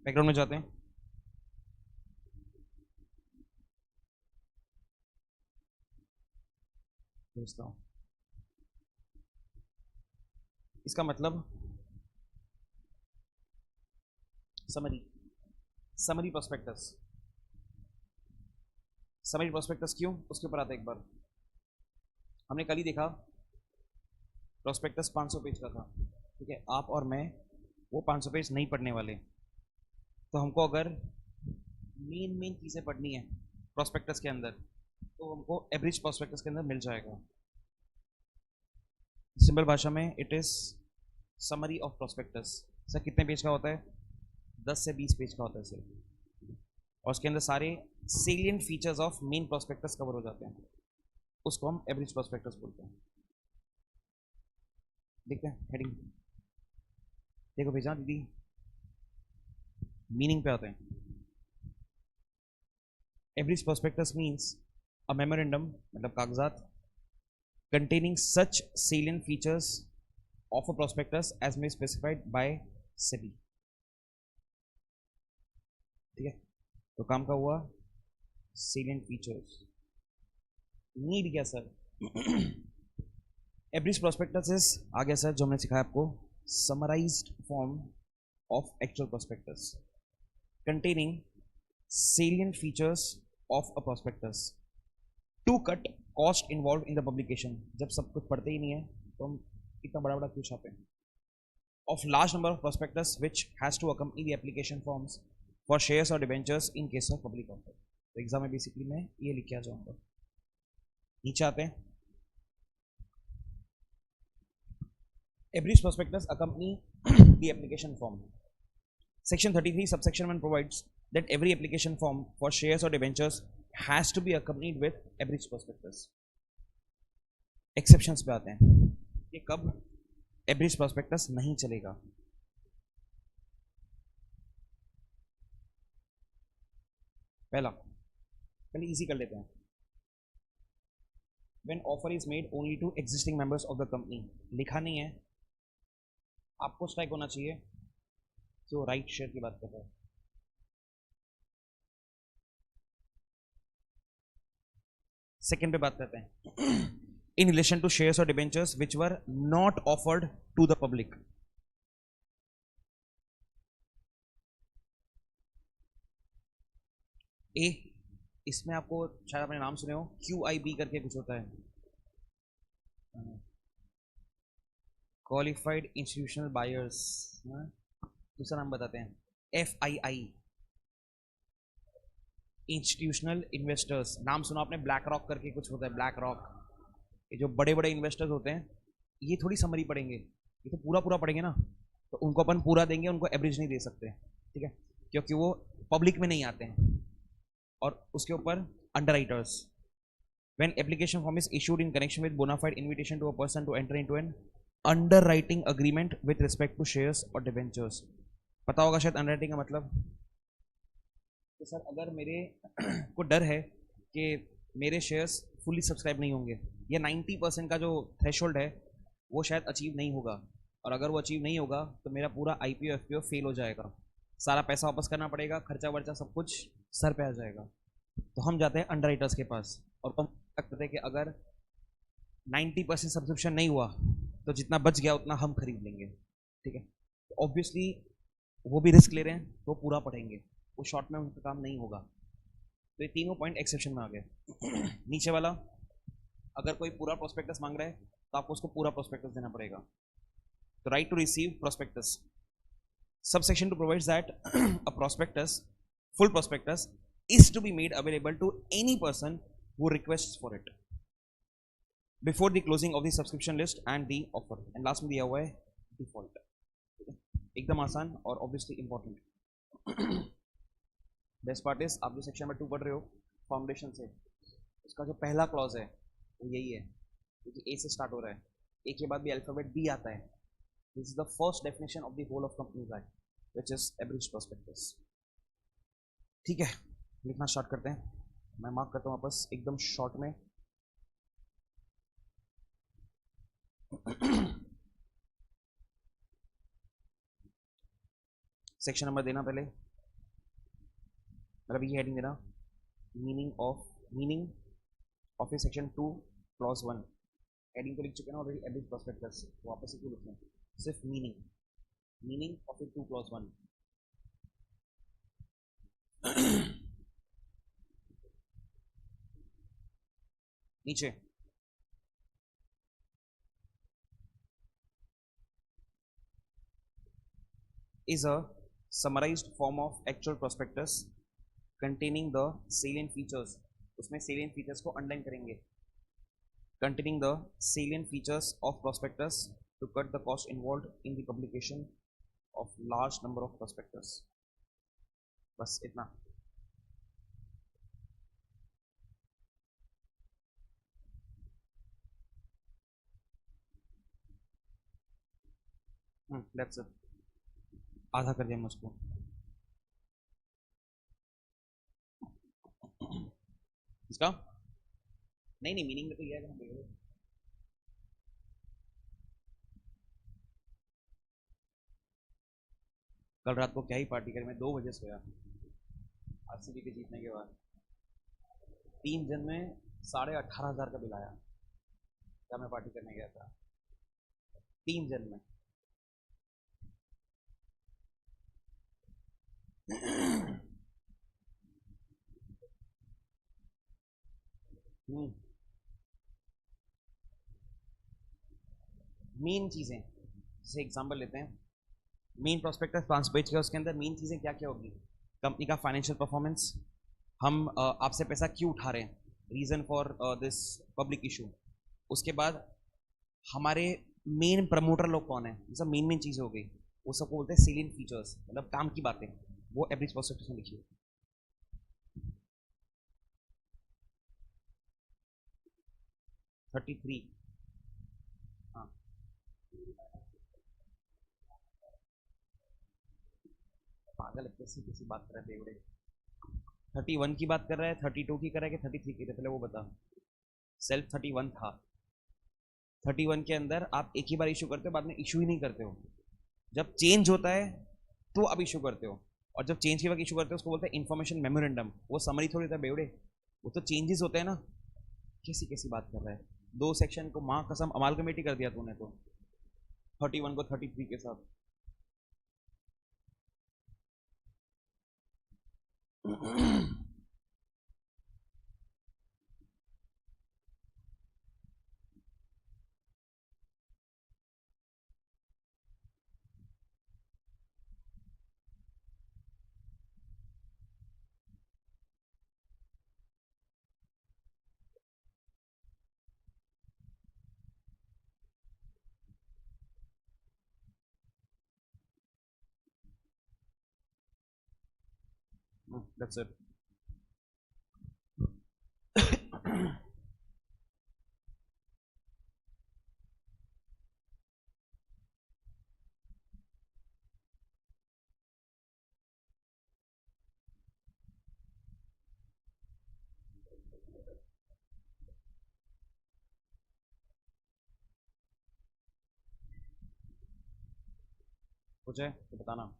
Background में जाते हैं। भेजता हूँ। इसका मतलब summary, summary prospectus. Summary prospectus क्यों, उसके ऊपर आता है एक बार। हमने कल ही देखा प्रोस्पेक्टस 500 पेज का था, ठीक है। आप और मैं वो 500 पेज नहीं पढ़ने वाले, तो हमको अगर मेन मेन चीज़ें पढ़नी है प्रोस्पेक्टस के अंदर, तो हमको एवरेज प्रोस्पेक्टस के अंदर मिल जाएगा। सिंपल भाषा में it is summary of prospectus. Sir कितने पेज का होता है? 10 से 20 पेज का होता है सर, और उसके अंदर सारे salient features of main prospectus cover हो जाते हैं। उसको हम एवरेज प्रोस्पेक्टस बोलते हैं। देखते हैं हेडिंग, देखो भेजा दीदी, मीनिंग पे आते हैं। एवरेज प्रोस्पेक्टस मीन्स अ मेमोरेंडम, मतलब कागजात, containing such salient features of a prospectus as may specified by SEBI। ठीक है, तो काम का हुआ salient features। नीड क्या सर? एवरेज प्रोस्पेक्टस इज आ गया सर, जो हमने सिखाया आपको, summarised form of actual prospectus containing salient features of a prospectus to cut cost involved in the publication। जब सब कुछ पढ़ते ही नहीं है तो हम इतना बड़ा बड़ा क्यों छापे। Of large number of prospectus which has to accompany the application forms for shares or debentures in case of public offer। तो एग्जाम में बेसिकली मैं ये लिख के आ जाऊंगा। नीचे आते हैं, average prospectus accompany the application form। Section 33 subsection 1 provides that every application form for shares or debentures has to be accompanied with average prospectus। Exceptions पे आते हैं कि कब एवरेज प्रोस्पेक्टस नहीं चलेगा। पहले इजी कर लेते हैं। When offer is made only to existing members of the company, लिखा नहीं है, आपको स्ट्राइक होना चाहिए, जो राइट शेयर की बात कर रहा है। सेकेंड पे बात करते हैं, in relation to shares or debentures which were not offered to the public। ए, इसमें आपको शायद आपने नाम सुने हो, QIB करके कुछ होता है, क्वालिफाइड इंस्टीट्यूशनल बायर्स। दूसरा नाम बताते हैं, FII, इंस्टीट्यूशनल इन्वेस्टर्स। नाम सुना आपने, ब्लैक रॉक करके कुछ होता है, ब्लैक रॉक। ये जो बड़े बड़े इन्वेस्टर्स होते हैं, ये थोड़ी समरी पढ़ेंगे, ये तो पूरा पूरा पढ़ेंगे ना, तो उनको अपन पूरा देंगे, उनको एवरेज नहीं दे सकते, ठीक है, क्योंकि वो पब्लिक में नहीं आते हैं। और उसके ऊपर underwriters, when application form is issued in connection with bona fide invitation to a person to enter into an underwriting agreement with respect to shares और डिबेंचर्स। पता होगा शायद अंडरराइटिंग का मतलब। तो सर अगर मेरे को डर है कि मेरे शेयर्स फुली सब्सक्राइब नहीं होंगे, या 90% का जो थ्रेशोल्ड है वो शायद अचीव नहीं होगा, और अगर वो अचीव नहीं होगा तो मेरा पूरा IPO FPO फेल हो जाएगा, सारा पैसा वापस करना पड़ेगा, खर्चा वर्चा सब कुछ सर पे आ जाएगा। तो हम जाते हैं अंडरराइटर्स के पास, और हम कहते हैं कि अगर 90% सब्सक्रिप्शन नहीं हुआ तो जितना बच गया उतना हम खरीद लेंगे, ठीक है। तो ऑब्वियसली वो भी रिस्क ले रहे हैं, तो पूरा पढ़ेंगे, वो शॉर्ट में उनका काम नहीं होगा। तो ये तीनों पॉइंट एक्सेप्शन में आ गए। नीचे वाला, अगर कोई पूरा प्रोस्पेक्टस मांग रहा है तो आपको उसको पूरा प्रोस्पेक्टस देना पड़ेगा। तो right to receive prospectus, subsection 2 provides that a prospectus, full prospectus is to be made available to any person who requests for it before the closing of the subscription list and the offer। and last में दिया हुआ है default, एकदम आसान और obviously important. Best part is, आप जो section में 2 पढ़ रहे हो फाउंडेशन से, उसका जो पहला क्लॉज है वो यही है, क्योंकि A से स्टार्ट हो रहा है, A के बाद भी अल्फाबेट B आता है। This is the first definition of the whole of companies act which is average prospectus. ठीक है, लिखना स्टार्ट करते हैं। मैं मार्क करता हूँ वापस एकदम शॉर्ट में। सेक्शन नंबर देना पहले, मतलब ये हेडिंग देना, meaning of A section 2 clause 1। Heading तो लिख चुके हैं ना ऑलरेडी, एवरेज प्रोस्पेक्टस, वापस से क्यों लिखना है? सिर्फ मीनिंग ऑफ ए 2 क्लॉज 1। नीचे is a summarized form of actual prospectus containing the salient features, उसमें salient features को underline करेंगे, containing the salient features of prospectus to cut the cost involved in the publication of large number of prospectus। बस इतना। that's it, आधा कर दिया मुझको। इसका नहीं नहीं, मीनिंग में तो ये है, हम देख रहे हैं। कल रात को क्या ही पार्टी करी, मैं 2 बजे सोया आरसीबी के जीतने के बाद। 3 दिन में 18,500 का बिल आया, क्या मैं पार्टी करने गया था 3 दिन में। मेन चीजें, जैसे एग्जांपल लेते हैं, मेन प्रोस्पेक्टस 5 पेज का, उसके अंदर मेन चीजें क्या क्या होगी? कंपनी का फाइनेंशियल परफॉर्मेंस, हम आपसे पैसा क्यों उठा रहे हैं, reason for this public issue. उसके बाद हमारे मेन प्रमोटर लोग कौन है, ये सब मेन मेन चीजें हो गई, वो सबको बोलते हैं सेलियंट फीचर्स, मतलब काम की बातें, वो एवरेज प्रोस्पेक्टस में लिखिए। थर्टी थ्री, हाँ पागल, कैसी कैसी बात कर रहे हैं, 31 की बात कर रहा है, 32 की कर रहा है कि 33 की? पहले वो बता। सेल्फ 31 था, 31 के अंदर आप एक ही बार इशू करते हो, बाद में इशू ही नहीं करते हो। जब चेंज होता है तो आप इशू करते हो, और जब चेंज के वक्त इशू करते हो उसको बोलते हैं इन्फॉर्मेशन मेमोरेंडम। वो समरी थोड़ी था बेवड़े, वो तो चेंजेस होते हैं ना। कैसी कैसी बात कर रहा है, 2 सेक्शन को माँ कसम अमालगमेट ही कर दिया तूने तो, 31 को 33 के साथ। That's it. कुछ है तो बताना।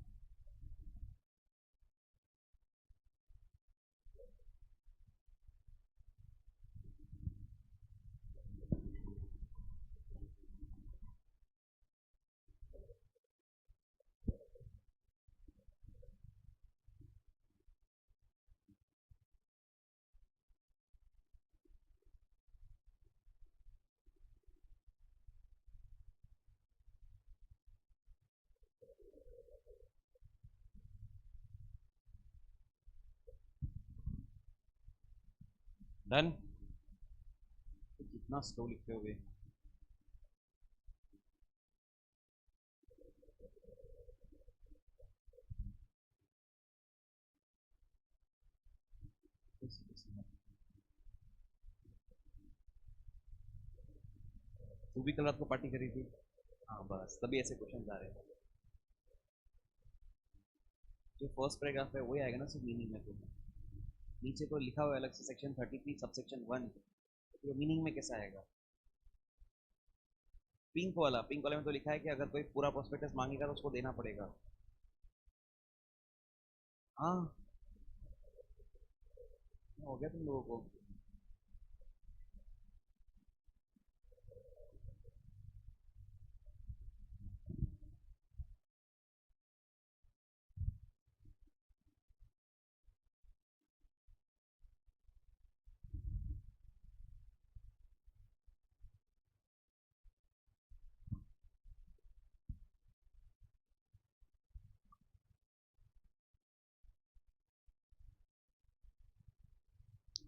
डन। कितना स्लो लिखते हो बे। तू भी कल रात को पार्टी करी थी? हाँ बस तभी ऐसे क्वेश्चन आ रहे हैं। जो फर्स्ट पैराग्राफ है वही आएगा ना सिर्फ मीनिंग में, तो नीचे तो लिखा हुआ है अलग से सेक्शन 33 सब सेक्शन 1, तो मीनिंग में कैसा आएगा? पिंक वाले में तो लिखा है कि अगर कोई पूरा प्रोस्पेक्टस मांगेगा तो उसको देना पड़ेगा। हाँ हो गया तुम लोगों को?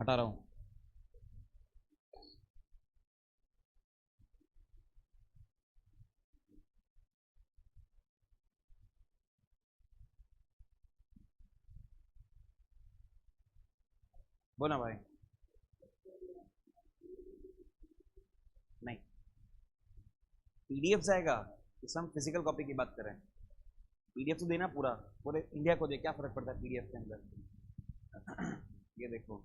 हटा रहा हूँ। बोला भाई। नहीं, पीडीएफ जाएगा। इस हम फिजिकल कॉपी की बात करें। पीडीएफ तो देना पूरा, पूरे इंडिया को दे, क्या फर्क पड़ता है पीडीएफ के अंदर। ये देखो,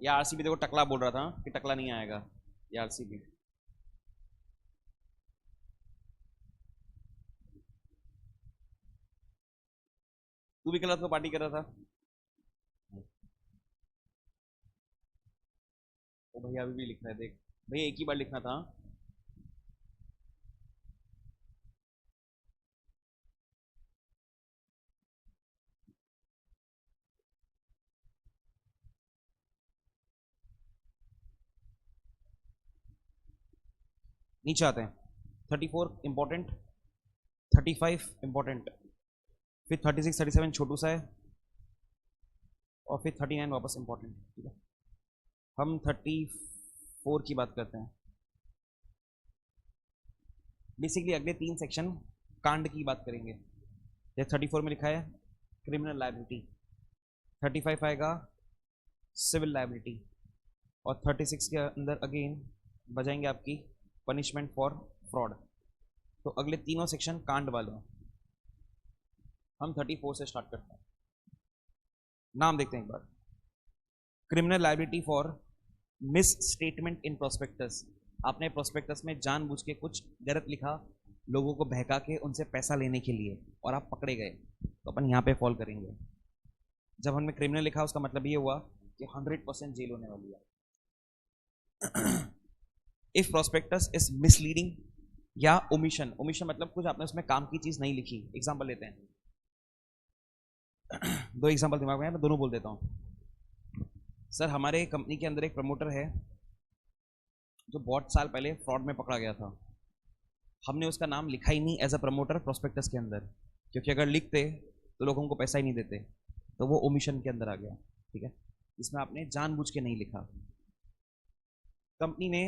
ये आरसीबी देखो, टकला बोल रहा था कि टकला नहीं आएगा, ये आरसीबी। तू भी कल को पार्टी कर रहा था। ओ भैया अभी भी लिख रहा है, देख भैया, एक ही बार लिखना था। नीचे आते हैं। 34 इंपॉर्टेंट, 35 इंपॉर्टेंट, फिर 36 37 छोटू सा है, और फिर 39 वापस इंपॉर्टेंट। ठीक है, हम 34 की बात करते हैं। बेसिकली अगले 3 सेक्शन कांड की बात करेंगे। जैसे 34 में लिखा है क्रिमिनल लायबिलिटी, 35 आएगा सिविल लायबिलिटी, और 36 के अंदर अगेन बजाएंगे आपकी पनिशमेंट फॉर फ्रॉड। तो अगले तीनों सेक्शन कांड वाले हैं। हम 34 से स्टार्ट करते हैं। नाम देखते हैं एक बार। Criminal liability for mis statement in prospectus. आपने प्रोस्पेक्टस में जानबूझ के कुछ गलत लिखा, लोगों को बहका के उनसे पैसा लेने के लिए, और आप पकड़े गए, तो अपन यहाँ पे फॉल करेंगे। जब हमने क्रिमिनल लिखा उसका मतलब ये हुआ कि 100% जेल होने वाली है। इफ प्रोस्पेक्टस इज मिसलीडिंग या ओमिशन, ओमिशन मतलब कुछ आपने उसमें काम की चीज नहीं लिखी। एग्जाम्पल लेते हैं, 2 एग्जाम्पल दिमाग में है, मैं दोनों बोल देता हूँ। सर हमारे कंपनी के अंदर एक प्रमोटर है जो बहुत साल पहले फ्रॉड में पकड़ा गया था। हमने उसका नाम लिखा ही नहीं एज अ प्रमोटर प्रोस्पेक्टस के अंदर, क्योंकि अगर लिखते तो लोग हमको पैसा ही नहीं देते, तो वो ओमिशन के अंदर आ गया। ठीक है, इसमें आपने जानबूझ के नहीं लिखा। कंपनी ने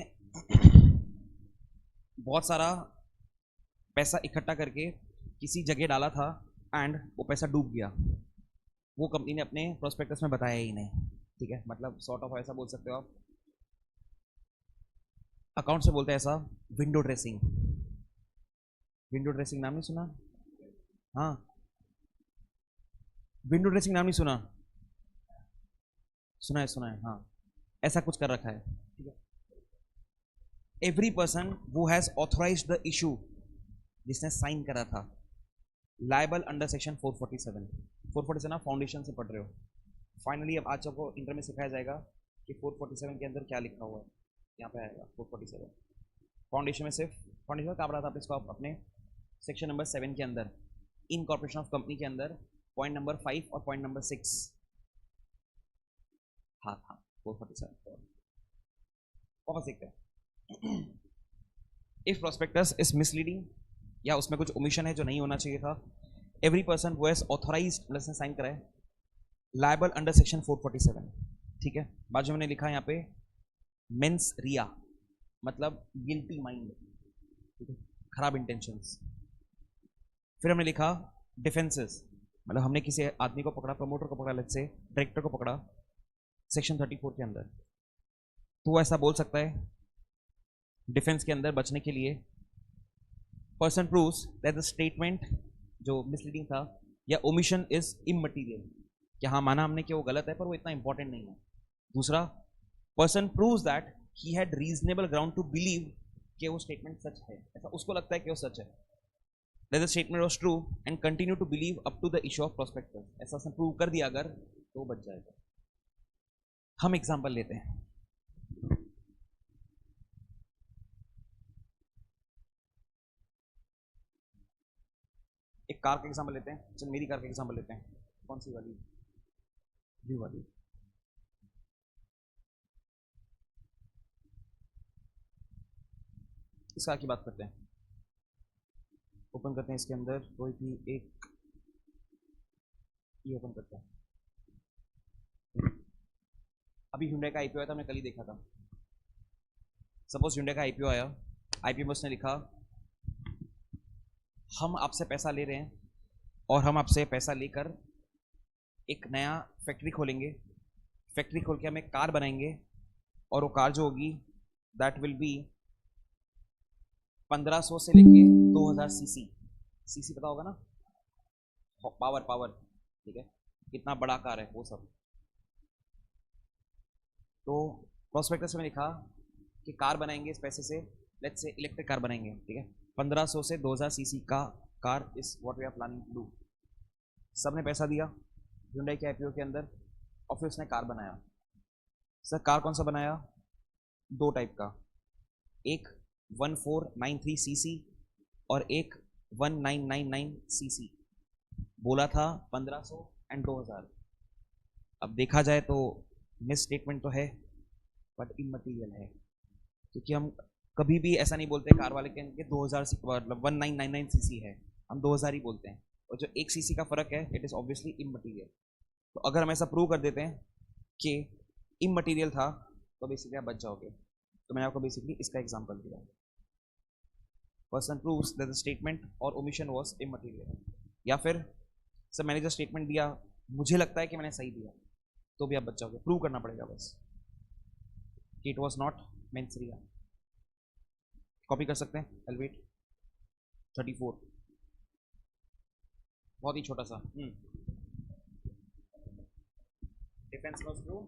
बहुत सारा पैसा इकट्ठा करके किसी जगह डाला था, एंड वो पैसा डूब गया। वो कंपनी ने अपने प्रोस्पेक्टस में बताया ही नहीं। ठीक है, मतलब सॉर्ट ऑफ ऐसा बोल सकते हो आप, अकाउंट से बोलते हैं ऐसा, विंडो ड्रेसिंग। विंडो ड्रेसिंग नाम नहीं सुना? हाँ, विंडो ड्रेसिंग नाम नहीं सुना? सुना है, हाँ। ऐसा कुछ कर रखा है। ठीक है, every person who has authorise the issue, जिसने साइन करा था, लाइबल अंडर सेक्शन 447। 447 आप फाउंडेशन से पढ़ रहे हो। फाइनली अब आज आपको इंटर में सिखाया जाएगा कि 447 के अंदर क्या लिखा हुआ है। यहाँ पे आएगा 447। फाउंडेशन में सिर्फ फाउंडेशन का पढ़ा था आप इसको, आप अपने सेक्शन नंबर 7 के अंदर इनकॉर्पोरेशन ऑफ कंपनी के अंदर पॉइंट नंबर 5 और पॉइंट नंबर 6। हाँ हाँ, 447 वापस देखते हैं। इफ प्रोस्पेक्टस इज मिसलीडिंग या उसमें कुछ ओमिशन है जो नहीं होना चाहिए था, every person who has authorised मतलब साइन करा है, लायबल अंडर सेक्शन 447। ठीक है, बाजू में लिखा है यहाँ पे मेंस रिया, मतलब गिल्टी माइंड। ठीक है, खराब इंटेंशंस। फिर हमने लिखा डिफेंसेस, मतलब हमने किसी आदमी को पकड़ा, प्रमोटर को पकड़ा, लेट्स से डायरेक्टर को पकड़ा सेक्शन 34 के अंदर, तो वो ऐसा बोल सकता है डिफेंस के अंदर बचने के लिए, person proves that the statement जो मिसलीडिंग था या ओमिशन इज इमटेरियल, कि हाँ माना हमने कि वो गलत है पर वो इतना इंपॉर्टेंट नहीं है। दूसरा, person proves that he had reasonable ground to believe कि वो स्टेटमेंट सच है, ऐसा उसको लगता है कि वो सच है। That the statement was true and continue to believe up to the issue of prospectus, ऐसा उसने प्रूव कर दिया अगर, तो बच जाएगा। हम एग्जांपल लेते हैं, एक कार का एग्जांपल लेते हैं। चल मेरी कार का एग्जांपल लेते हैं। कौन सी वाली? ब्लू वाली। इस कार की बात करते हैं। ओपन करते हैं, इसके अंदर कोई भी एक ये ओपन करते हैं। अभी Hyundai का आईपीओ आया था, हमने कल ही देखा था। सपोज Hyundai का आईपीओ आया, आईपीओ में उसने लिखा हम आपसे पैसा ले रहे हैं और हम आपसे पैसा लेकर एक नया फैक्ट्री खोलेंगे। फैक्ट्री खोल के हम एक कार बनाएंगे और वो कार जो होगी दैट विल बी 1500 से लेके 2000 सीसी। सीसी पता होगा ना, पावर पावर, ठीक है, कितना बड़ा कार है वो सब। तो प्रोस्पेक्टस में लिखा कि कार बनाएंगे इस पैसे से, लेट्स से इलेक्ट्रिक कार बनाएंगे, ठीक है, 1500 से 2000 सीसी का car is what we are planning to do. सबने पैसा दिया Hyundai के आईपीओ के अंदर और फिर उसने कार बनाया। सर कार कौन सा बनाया? दो टाइप का, एक 1493 सीसी और एक 1999 सीसी। बोला था 1500 एंड 2000। अब देखा जाए तो मिस स्टेटमेंट तो है बट इमटेरियल है, क्योंकि हम कभी भी ऐसा नहीं बोलते कार वाले के 2000 मतलब 1999 सीसी है, हम 2000 ही बोलते हैं। और जो एक सीसी का फर्क है इट इज ऑब्वियसली इमटेरियल। तो अगर हम ऐसा प्रूव कर देते हैं कि इमटेरियल था तो बेसिकली आप बच जाओगे। तो मैंने आपको बेसिकली इसका एग्जांपल दिया। Person proves that the statement और ओमिशन वाज इमटेरियल। या फिर सर मैंने जो स्टेटमेंट दिया मुझे लगता है कि मैंने सही दिया, तो भी आप बच जाओगे। प्रूव करना पड़ेगा बस कि it was not mens rea. Copy कर सकते हैं एलवेट 34, बहुत ही छोटा सा। डिफेंस लॉस प्रूव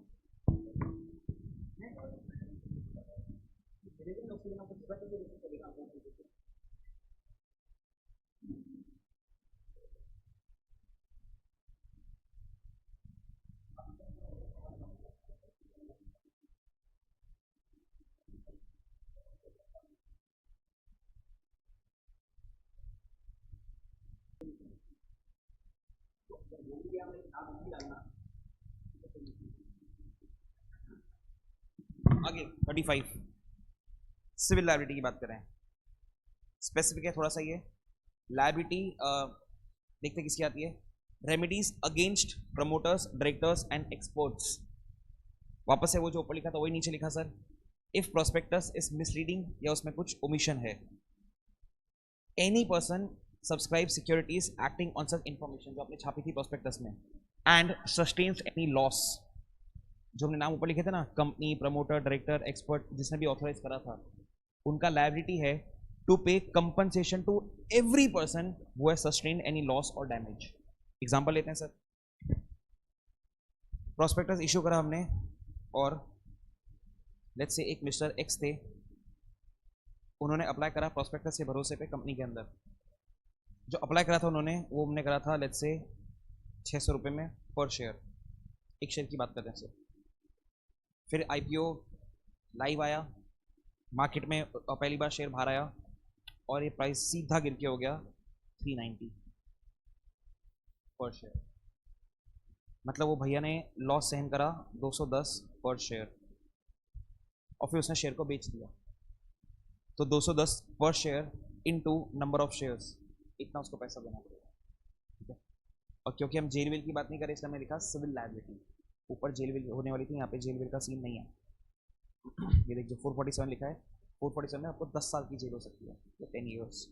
आगे 35 सिविल लायबिलिटी की बात कर रहे हैं। स्पेसिफिक है थोड़ा सा ये लायबिलिटी। देखते किसकी आती है? Remedies against promoters, directors and experts. वापस है वो जो ऊपर लिखा था वही नीचे लिखा sir. If prospectus is misleading या उसमें कुछ ओमिशन है, any person subscribe securities acting on such information, जो आपने छापी थी प्रोस्पेक्टस में, एंड सस्टेन्स एनी लॉस। जो हमने नाम ऊपर लिखे थे ना, कंपनी, प्रमोटर, डायरेक्टर, एक्सपर्ट, जिसने भी ऑथोराइज करा था, उनका लायबिलिटी है to pay compensation to every person who has sustained any loss और डैमेज। एग्जांपल लेते हैं सर। प्रोस्पेक्टस इशू करा हमने और लेट्स से एक मिस्टर एक्स थे, उन्होंने अप्लाई करा प्रोस्पेक्टस के भरोसे पे कंपनी के अंदर। जो अप्लाई करा था उन्होंने, वो हमने करा था लेट्स से 600 रुपये में पर शेयर। एक शेयर की बात करते हैं सर। फिर आईपीओ लाइव आया, मार्केट में पहली बार शेयर बाहर आया और ये प्राइस सीधा गिर के हो गया 390 पर शेयर। मतलब वो भैया ने लॉस सहन करा 210 पर शेयर और फिर उसने शेयर को बेच दिया। तो 210 पर share into number of shares, इतना उसको पैसा देना पड़ेगा, ठीक है। और क्योंकि हम जेल वेल की बात नहीं करें इसलिए हमने लिखा सिविल लायबिलिटी। ऊपर जेल वेल होने वाली थी, यहाँ पे जेल वेल का सीन नहीं है। ये देख जो 447 लिखा है, 447 में आपको 10 साल की जेल हो सकती है या 10 ईयर्स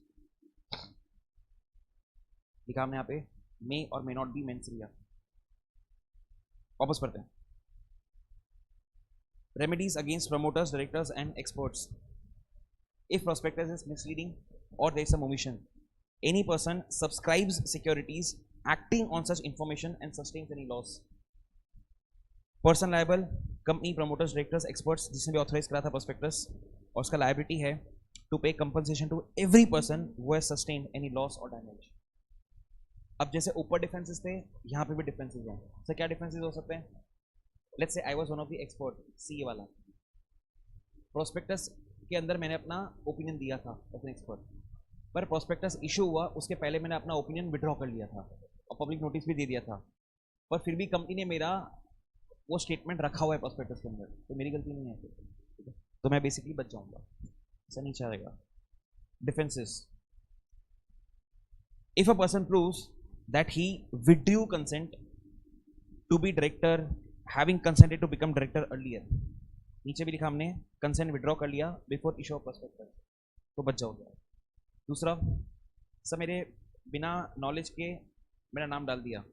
लिखा हमने यहाँ पे। मे और मे नॉट बी मेंसरिया। वापस पढ़ते हैं। Remedies against promoters, directors and experts. If prospectus is misleading or there is some omission, any person subscribes securities acting on such information and sustains any loss. Person liable, company, promoters, directors, experts, जिसने भी authorise करा था prospectus, और उसका liability है to pay compensation to every person who has sustained any loss or damage. अब जैसे ऊपर डिफरेंसेस थे, यहाँ पे भी डिफरेंसेस हैं। सर क्या डिफरेंसेस हो सकते हैं? Let's say I was one of the expert, सी वाला प्रोस्पेक्टस के अंदर मैंने अपना ओपिनियन दिया था एज एन एक्सपर्ट, पर प्रोस्पेक्टस इशू हुआ उसके पहले मैंने अपना ओपिनियन विड्रॉ कर लिया था और पब्लिक नोटिस भी दे दिया था, पर फिर भी कंपनी ने मेरा वो स्टेटमेंट रखा हुआ है प्रोस्पेक्टस के अंदर, तो मेरी गलती नहीं है फिर, ठीक है? तो मैं बेसिकली बच जाऊंगा, ऐसा नहीं चाहेगा। Defences, if a person proves that he withdrew consent to be director, having consented to become director earlier, नीचे भी लिखा हमने कंसेंट विड्रॉ कर लिया बिफोर इशू ऑफ प्रोस्पेक्टस, तो बच जाओगे। दूसरा, सर मेरे बिना नॉलेज के मेरा नाम डाल दिया,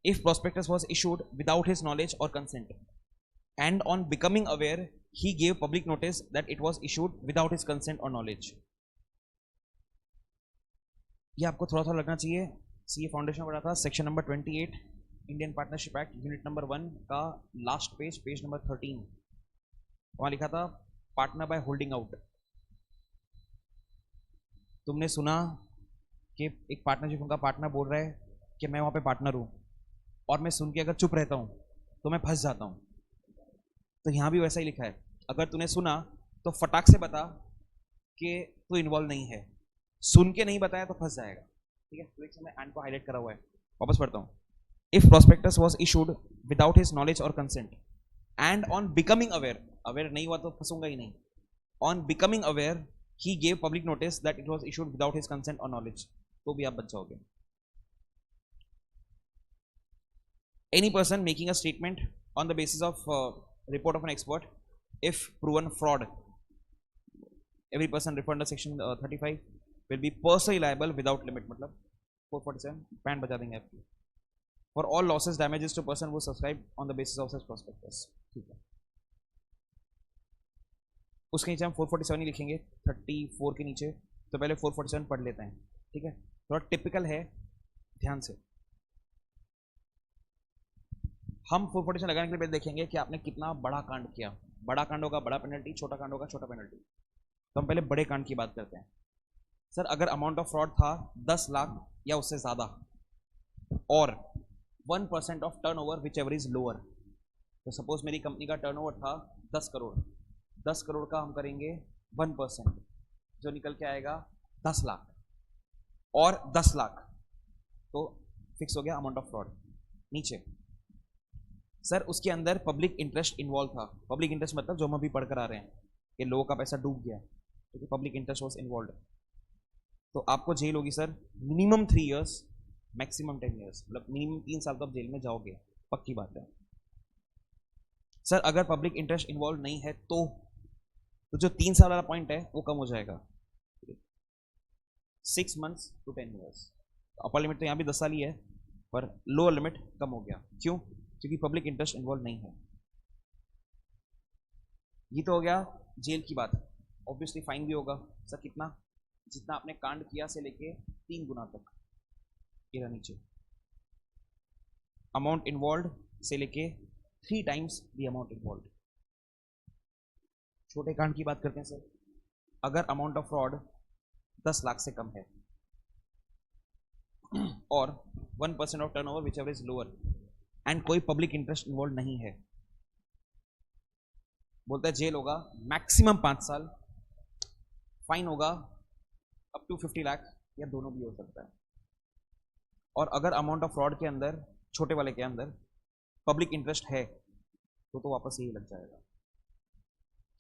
if prospectus was issued without his knowledge और consent and on becoming aware he gave public notice that it was issued without his consent और नॉलेज। ये आपको थोड़ा थोड़ा लगना चाहिए, सीए फाउंडेशन में पढ़ा था, section number 28 Indian partnership act unit number 1 का लास्ट पेज, पेज नंबर 13, वहाँ लिखा था पार्टनर बाय होल्डिंग आउट। तुमने सुना कि एक पार्टनरशिप उनका पार्टनर बोल रहा है कि मैं वहाँ पे पार्टनर हूँ, और मैं सुन के अगर चुप रहता हूँ तो मैं फंस जाता हूँ, तो यहाँ भी वैसा ही लिखा है, अगर तूने सुना तो फटाक से बता कि तू इन्वॉल्व नहीं है, सुन के नहीं बताया तो फंस जाएगा, ठीक है? तो एक समय एंड को हाईलाइट करा हुआ है, वापस पढ़ता हूँ। If prospectus was issued without his knowledge और consent and on becoming aware, aware नहीं हुआ तो फंसूंगा ही नहीं, on becoming aware he gave public notice that it was issued without his consent और नॉलेज, तो भी आप बच जाओगे। Any person making a statement on the basis of report of an expert if proven fraud, every person referred to section 35 will be personally liable without limit, मतलब 447 pan बजा देंगे आपकी, for all losses damages to person who subscribe on the basis of such prospectus, ठीक है? उसके नीचे हम 447 ही लिखेंगे 34 के नीचे, तो पहले 447 पढ़ लेते हैं, ठीक है? थोड़ा टिपिकल है, ध्यान से हम 447 लगाने के लिए देखेंगे कि आपने कितना बड़ा कांड किया, बड़ा कांड होगा बड़ा पेनल्टी, छोटा कांड होगा छोटा पेनल्टी, तो हम पहले बड़े कांड की बात करते हैं। सर अगर अमाउंट ऑफ फ्रॉड था 10 लाख या उससे ज़्यादा और 1% of turnover which ever is lower, तो सपोज मेरी कंपनी का टर्नओवर था 10 करोड़, 10 करोड़ का हम करेंगे 1%, जो निकल के आएगा 10 लाख और 10 लाख, तो फिक्स हो गया अमाउंट ऑफ फ्रॉड। नीचे सर उसके अंदर पब्लिक इंटरेस्ट इन्वॉल्व था, पब्लिक इंटरेस्ट मतलब जो हम अभी पढ़कर आ रहे हैं कि लोगों का पैसा डूब गया, क्योंकि पब्लिक इंटरेस्ट वाज इन्वॉल्व, तो आपको जेल होगी sir minimum 3 years, maximum 10 years, मतलब मिनिमम 3 साल तो आप जेल में जाओगे, पक्की बात है। सर अगर पब्लिक इंटरेस्ट इन्वॉल्व नहीं है तो जो 3 साल वाला पॉइंट है वो कम हो जाएगा, 6 months to 10 years. Upper limit तो यहाँ भी 10 साल ही है, पर लोअर लिमिट कम हो गया, क्यों? क्योंकि पब्लिक इंटरेस्ट इन्वॉल्व नहीं है। ये तो हो गया जेल की बात, ऑब्वियसली फाइन भी होगा सर, कितना? जितना आपने कांड किया से लेके 3 गुना तक, ये नीचे अमाउंट इन्वॉल्व से लेके 3 टाइम्स द अमाउंट इन्वॉल्व। छोटे कांड की बात करते हैं सर, अगर अमाउंट ऑफ फ्रॉड 10 लाख से कम है और 1% of turnover which ever is lower and कोई पब्लिक इंटरेस्ट इन्वॉल्व नहीं है, बोलता है जेल होगा मैक्सिमम 5 साल, फाइन होगा अप टू 50 लाख या दोनों भी हो सकता है, और अगर अमाउंट ऑफ फ्रॉड के अंदर, छोटे वाले के अंदर पब्लिक इंटरेस्ट है तो वापस यही लग जाएगा।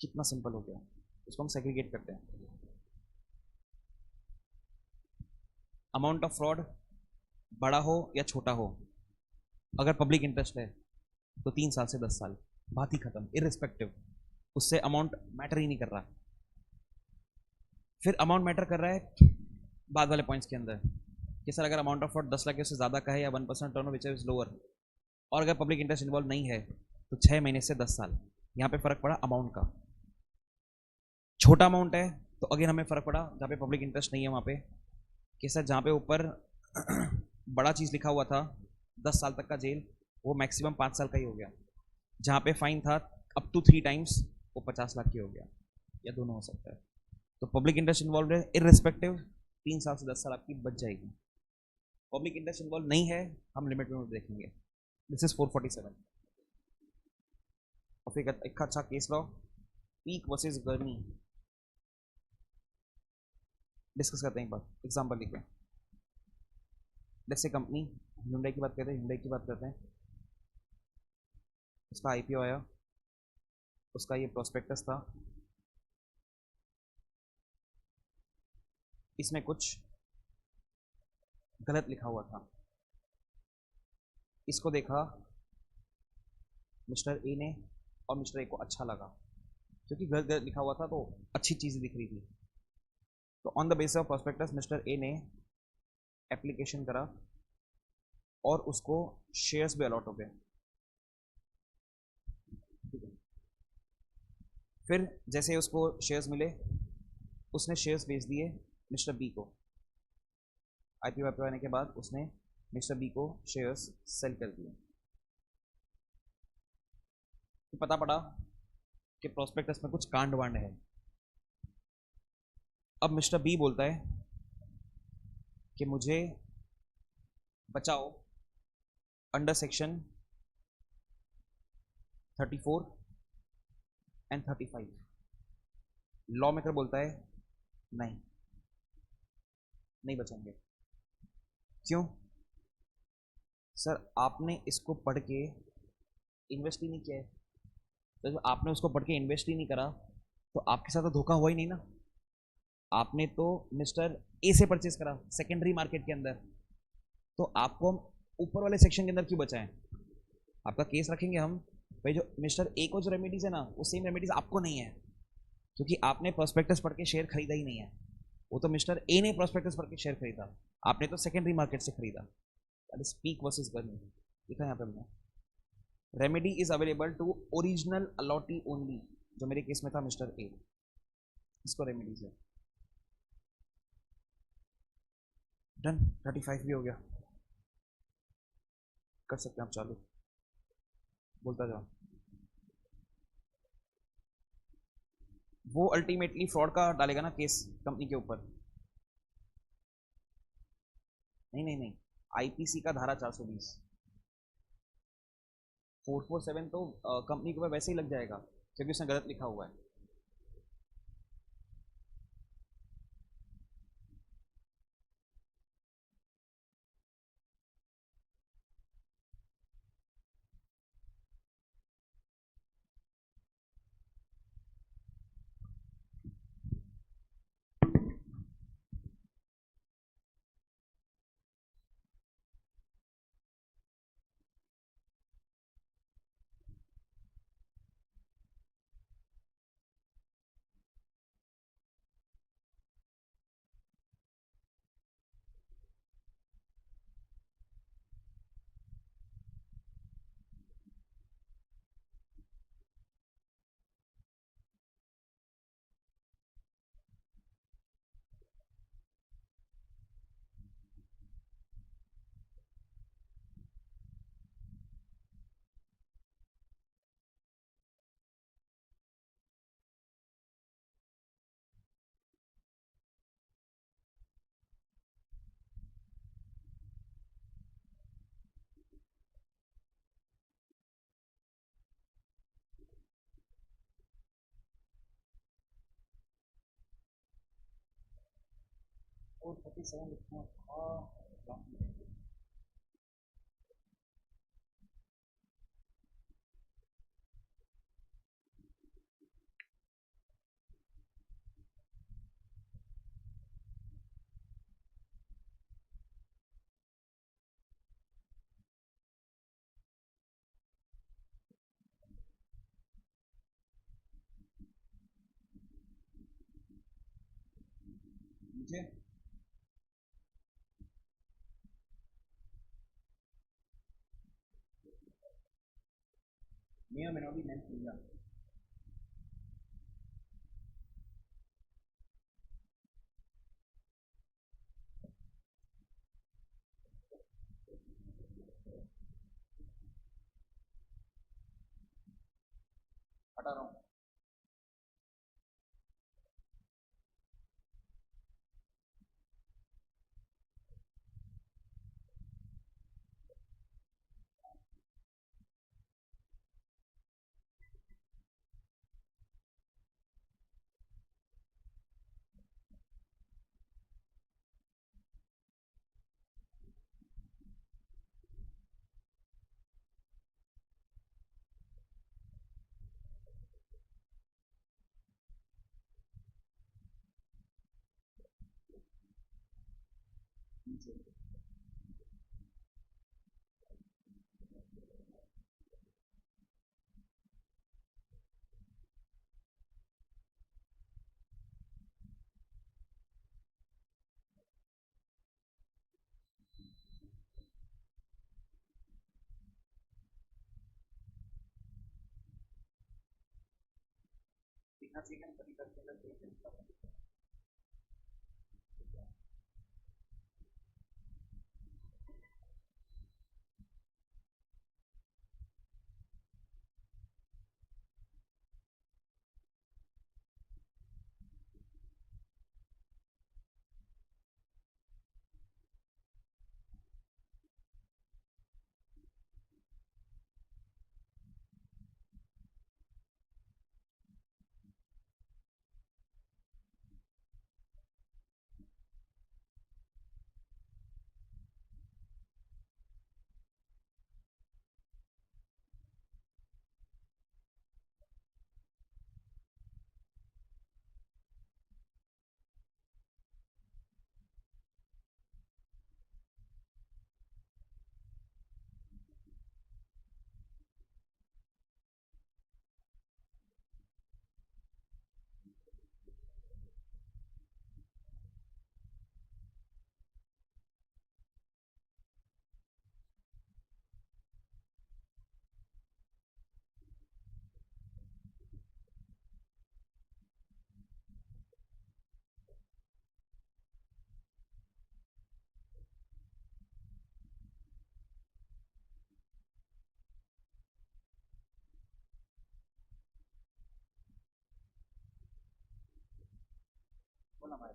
कितना सिंपल हो गया, इसको हम सेग्रीगेट करते हैं। अमाउंट ऑफ फ्रॉड बड़ा हो या छोटा हो, अगर पब्लिक इंटरेस्ट है तो 3 साल से 10 साल, बात ही खत्म, इररिस्पेक्टिव, उससे अमाउंट मैटर ही नहीं कर रहा। फिर अमाउंट मैटर कर रहा है बाद वाले पॉइंट्स के अंदर कि सर अगर अमाउंट ऑफ फ्रॉड 10 लाख से ज़्यादा का है या 1% टर्न विच इज लोअर, और अगर पब्लिक इंटरेस्ट इन्वॉल्व नहीं है तो 6 महीने से 10 साल। यहाँ पे फर्क पड़ा अमाउंट का, छोटा अमाउंट है तो अगेन हमें फर्क पड़ा जहाँ पे पब्लिक इंटरेस्ट नहीं है वहाँ पे कि सर जहाँ पे ऊपर बड़ा चीज़ लिखा हुआ था 10 साल तक का जेल, वो मैक्सिमम 5 साल का ही हो गया, जहाँ पे फाइन था अप टू 3 टाइम्स वो 50 लाख की हो गया, या दोनों हो सकता है। तो पब्लिक इंटरेस्ट इन्वॉल्व है, इररिस्पेक्टिव 3 साल से 10 साल आपकी बच जाएगी। पब्लिक इंटरेस्ट इन्वॉल्व नहीं है, हम लिमिट में देखेंगे। This is 447। और फिर एक अच्छा केस लॉ, पीक वर्सेस गर्मी, डिस्कस करते हैं एक बार, एग्जाम्पल लिखते हैं। लेट्स से कंपनी Hyundai की बात करते हैं, Hyundai की बात करते हैं। उसका आईपीओ आया, उसका ये प्रोस्पेक्टस था, इसमें कुछ गलत लिखा हुआ था। इसको देखा मिस्टर ए ने, और मिस्टर ए को अच्छा लगा, क्योंकि गलत गलत लिखा हुआ था तो अच्छी चीज़ दिख रही थी। तो on the basis of prospectus mister A ने एप्लीकेशन करा और उसको शेयर्स भी अलॉट हो गए। फिर जैसे उसको शेयर्स मिले, उसने शेयर्स बेच दिए मिस्टर बी को। आईपीओ आने के बाद उसने मिस्टर बी को शेयर्स सेल कर दिए। तो पता पड़ा कि प्रोस्पेक्टस में कुछ कांड वांड है। अब मिस्टर बी बोलता है कि मुझे बचाओ under section 34 and 35। Law maker बोलता है नहीं, नहीं बचाएंगे। क्यों सर? आपने इसको पढ़ के इन्वेस्ट ही नहीं किया है। तो जब आपने उसको पढ़ के इन्वेस्ट ही नहीं करा तो आपके साथ तो धोखा हुआ ही नहीं ना। आपने तो मिस्टर ए से परचेज करा सेकेंडरी मार्केट के अंदर, तो आपको हम ऊपर वाले सेक्शन के अंदर क्यों बचाएं? आपका केस रखेंगे हम भाई, जो मिस्टर ए को जो रेमेडीज है ना, वो सेम रेमेडीज आपको नहीं है, क्योंकि आपने प्रोस्पेक्टस पढ़ के शेयर खरीदा ही नहीं है। वो तो मिस्टर ए ने प्रोस्पेक्टस पढ़ के शेयर खरीदा, आपने तो सेकेंडरी मार्केट से खरीदा। दैट इज पीक वर्सेस गर्मी। लिखा यहाँ पे हमने, remedy is available to original allottee only, जो मेरे केस में था मिस्टर ए, इसको रेमेडीज है। डन, 35 भी हो गया। कर सकते हैं आप चालू, बोलता जाओ। वो अल्टीमेटली फ्रॉड का डालेगा ना केस कंपनी के ऊपर। नहीं नहीं नहीं, आईपीसी का धारा 420। 447 तो कंपनी के ऊपर वैसे ही लग जाएगा, क्योंकि उसने गलत लिखा हुआ है। और 37 लिखना था। मुझे may or may not be meant to be done. हटा रहा हूँ। सीखना सीखना कभी करते हैं। बोला हमारे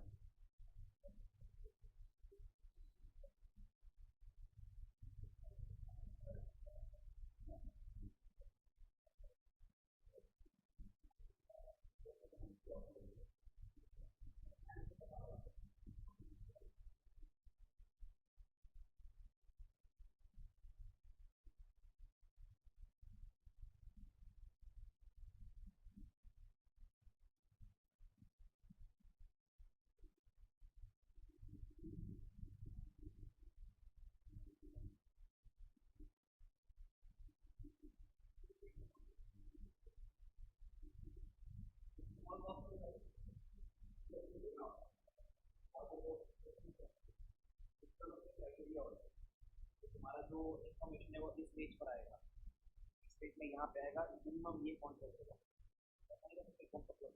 तुम्हारा जो इन्फॉर्मेशन है वो इस पेज पर आएगा, इस पेज में यहाँ पे आएगा मिनिमम ये कॉन्टेक्ट होगा, ऐसा नहीं कर सकते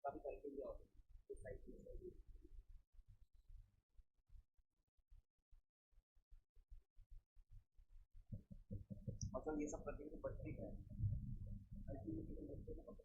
काफी क्राइटेरिया होगा इस साइट में। मतलब ये सब करने के बच्चे हैं अल्टीमेटली बच्चे को बहुत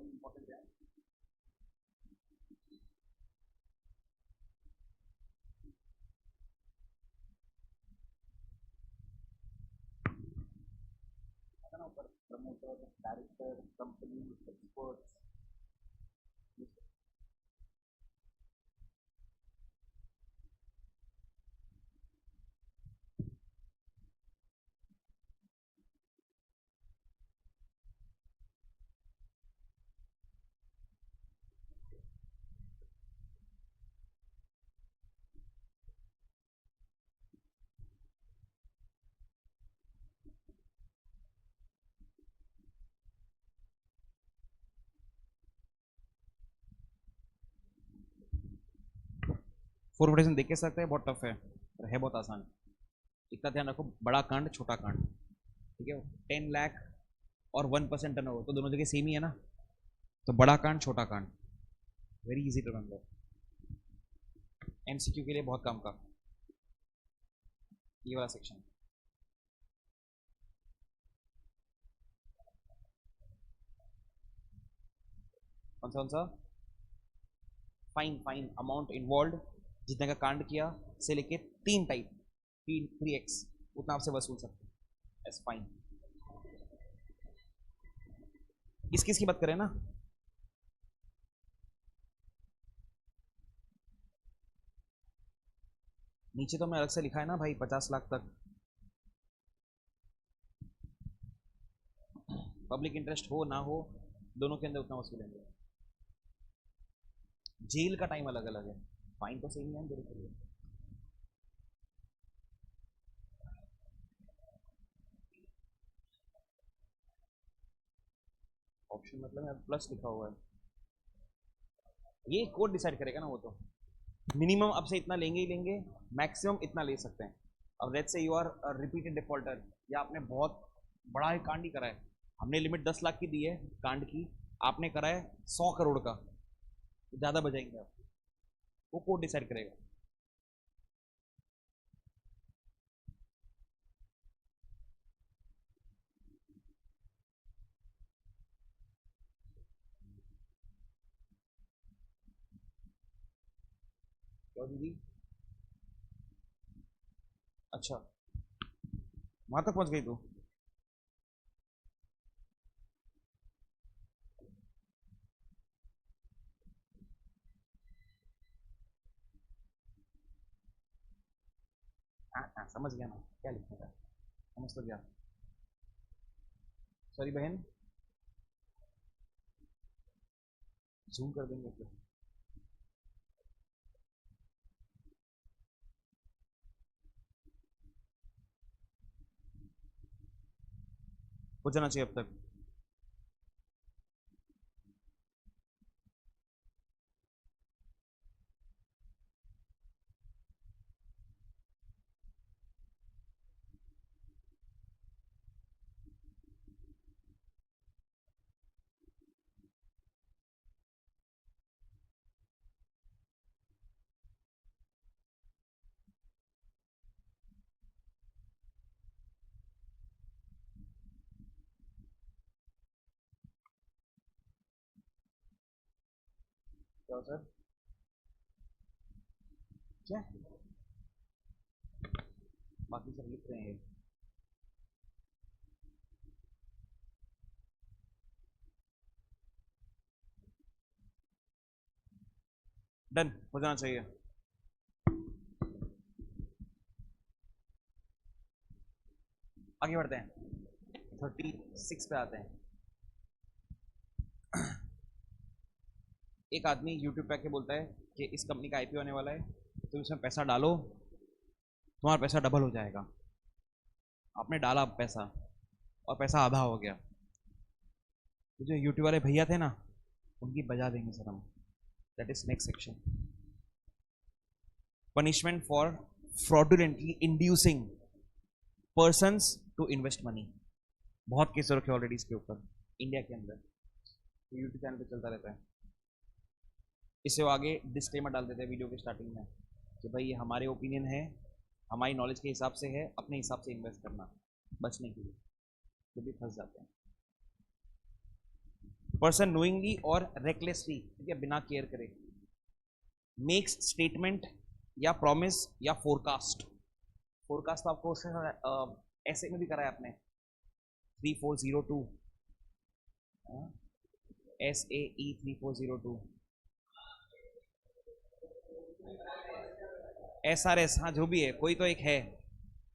इम्पोर्टेंट है। Promoter, director, company, experts, four percent देख के सकते हैं, बहुत टफ है पर है बहुत आसान। इतना ध्यान रखो, बड़ा कांड छोटा कांड, ठीक है। 10 लाख और 1% टर्नओवर तो दोनों जगह सेम ही है ना, तो बड़ा कांड छोटा कांड, very easy to remember, MCQ के लिए बहुत काम का ये वाला सेक्शन। कौन सा फाइन, फाइन अमाउंट इन्वॉल्व, जितने का कांड किया से लेके 3 टाइप, 3x उतना आपसे वसूल सकते हैं एस फाइन। किस किस की बात करें ना, नीचे तो मैं अलग से लिखा है ना भाई, 50 लाख तक पब्लिक इंटरेस्ट हो ना हो दोनों के अंदर उतना वसूलेंगे। जेल का टाइम अलग अलग है, फाइन तो सेम ही है दोनों के लिए। ऑप्शन मतलब प्लस लिखा हुआ है, ये कोड डिसाइड करेगा ना वो तो। मिनिमम अब से इतना लेंगे ही लेंगे, मैक्सिमम इतना ले सकते हैं। अब let's say you are repeated defaulter, या आपने बहुत बड़ा ही कांड ही करा है, हमने लिमिट 10 लाख की दी है कांड की, आपने करा है 100 करोड़ का, तो ज़्यादा बजाएंगे आप, वो कोड डिसाइड करेगा। क्या दीदी, अच्छा वहां तक पहुंच गई तू। हाँ हाँ समझ गया ना क्या लिखने का, समझ तो गया। सॉरी बहन, जूम कर देंगे फिर। हो जाना चाहिए अब तक। क्या सर, क्या बाकी सब लिख रहे हैं। डन हो जाना चाहिए। आगे बढ़ते हैं, 36 पे आते हैं। एक आदमी यूट्यूब पे आके बोलता है कि इस कंपनी का आईपीओ आने वाला है, तो इसमें पैसा डालो, तुम्हारा पैसा डबल हो जाएगा। आपने डाला पैसा और पैसा आधा हो गया, तो जो यूट्यूब वाले भैया थे ना, उनकी बजा देंगे सर हम। That is next section, punishment for fraudulently inducing persons to invest money. बहुत केस रखे ऑलरेडी इसके ऊपर इंडिया के अंदर, तो यूट्यूब चैनल पे चलता रहता है। इससे वो आगे डिस्क्लेमर डाल देते हैं वीडियो के स्टार्टिंग में कि भाई ये हमारे ओपिनियन है, हमारी नॉलेज के हिसाब से है, अपने हिसाब से इन्वेस्ट करना बचने के लिए, तो भी फंस जाते हैं। पर्सन नोइंगली और रेकलेसली, ठीक है, बिना केयर करे, मेक्स स्टेटमेंट या प्रॉमिस या फोरकास्ट। फोरकास्ट तो आपको ऐसे में भी करा है आपने, 3402 SAE 3402 SRS, हाँ जो भी है कोई तो एक है,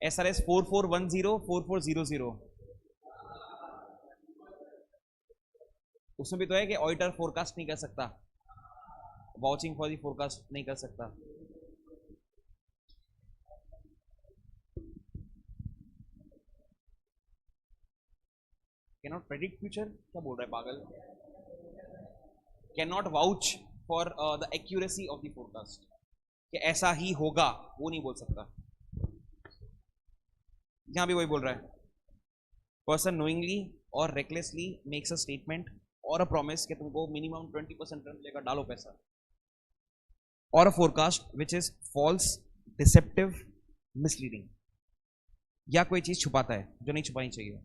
SRS 4410 4400, उसमें भी तो है कि ऑडिटर फोरकास्ट नहीं कर सकता, वाचिंग फॉर दी फोरकास्ट नहीं कर सकता। कैन नॉट प्रेडिक्ट फ्यूचर, क्या बोल रहा है पागल, can not vouch for the accuracy of the forecast. कि ऐसा ही होगा, वो नहीं बोल सकता। यहां भी वही बोल रहा है, पर्सन नोइंगली और रेकलेसली मेक्स अ स्टेटमेंट और अ प्रॉमिस कि तुमको मिनिमम 20% रिटर्न मिलेगा, डालो पैसा, और a forecast which is false, deceptive, misleading, या कोई चीज छुपाता है जो नहीं छुपानी चाहिए।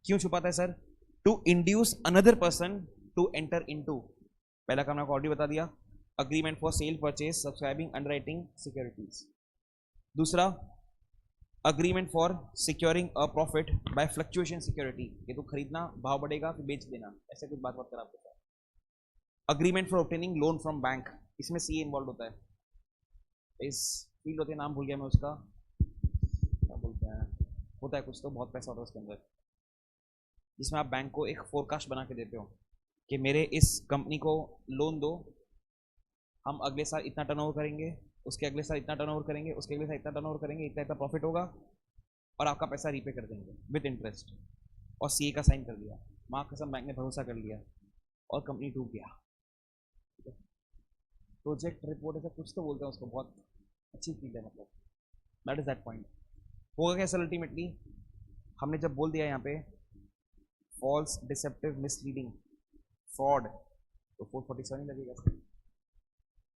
क्यों छुपाता है sir? To induce another person to enter into, पहला काम आपको ऑलरेडी बता दिया, agreement for sale, purchase, subscribing, underwriting securities. दूसरा, agreement for securing a profit by fluctuation security, ये तो खरीदना, भाव बढ़ेगा फिर बेच देना, ऐसे कुछ बात करा आपके साथ। Agreement for obtaining loan from bank, इसमें सी इन्वॉल्व होता है, इस फील्ड होती है, नाम भूल गया मैं उसका, क्या बोलते हैं, होता है कुछ तो, बहुत पैसा होता है उसके अंदर, जिसमें आप बैंक को एक फोरकास्ट बना के देते हो कि मेरे इस कंपनी को लोन दो, हम अगले साल इतना टर्नओवर करेंगे, उसके अगले साल इतना टर्नओवर करेंगे, उसके अगले साल इतना टर्नओवर करेंगे, इतना इतना प्रॉफिट होगा, और आपका पैसा रीपे कर देंगे विद इंटरेस्ट, और सीए का साइन कर दिया, माँ कसम बैंक ने भरोसा कर लिया और कंपनी डूब गया। प्रोजेक्ट रिपोर्ट ऐसा कुछ तो बोलते हैं उसको, बहुत अच्छी फील्ड है, मतलब दैट इज दैट पॉइंट। होगा क्या सर अल्टीमेटली? हमने जब बोल दिया यहाँ पे फॉल्स, डिसेप्टिव, मिसलीडिंग, फ्रॉड, तो 447 ही लगेगा सर।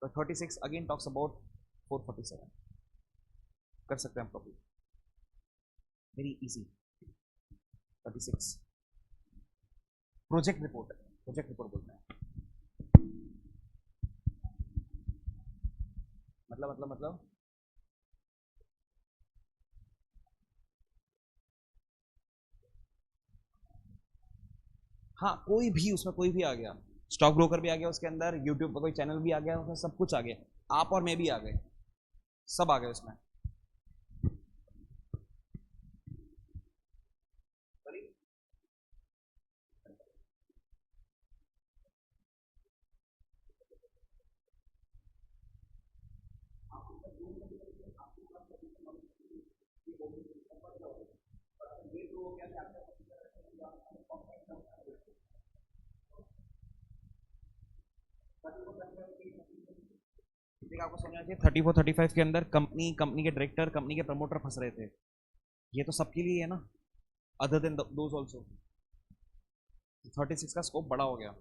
तो 36 अगेन टॉक्स अबाउट 447, कर सकते हैं हम कभी, very easy. 36 project report, project report बोलते हैं, मतलब हाँ, कोई भी उसमें कोई भी आ गया, स्टॉक ब्रोकर भी आ गया उसके अंदर, यूट्यूब पर कोई चैनल भी आ गया उसमें, सब कुछ आ गया, आप और मैं भी आ गए, सब आ गए उसमें। आपको समझना चाहिए 34-35 के अंदर कंपनी, कंपनी के डायरेक्टर, कंपनी के प्रमोटर फंस रहे थे, ये तो सबके लिए है ना, अदर देन दोज ऑल्सो। 36 का स्कोप बड़ा हो गया।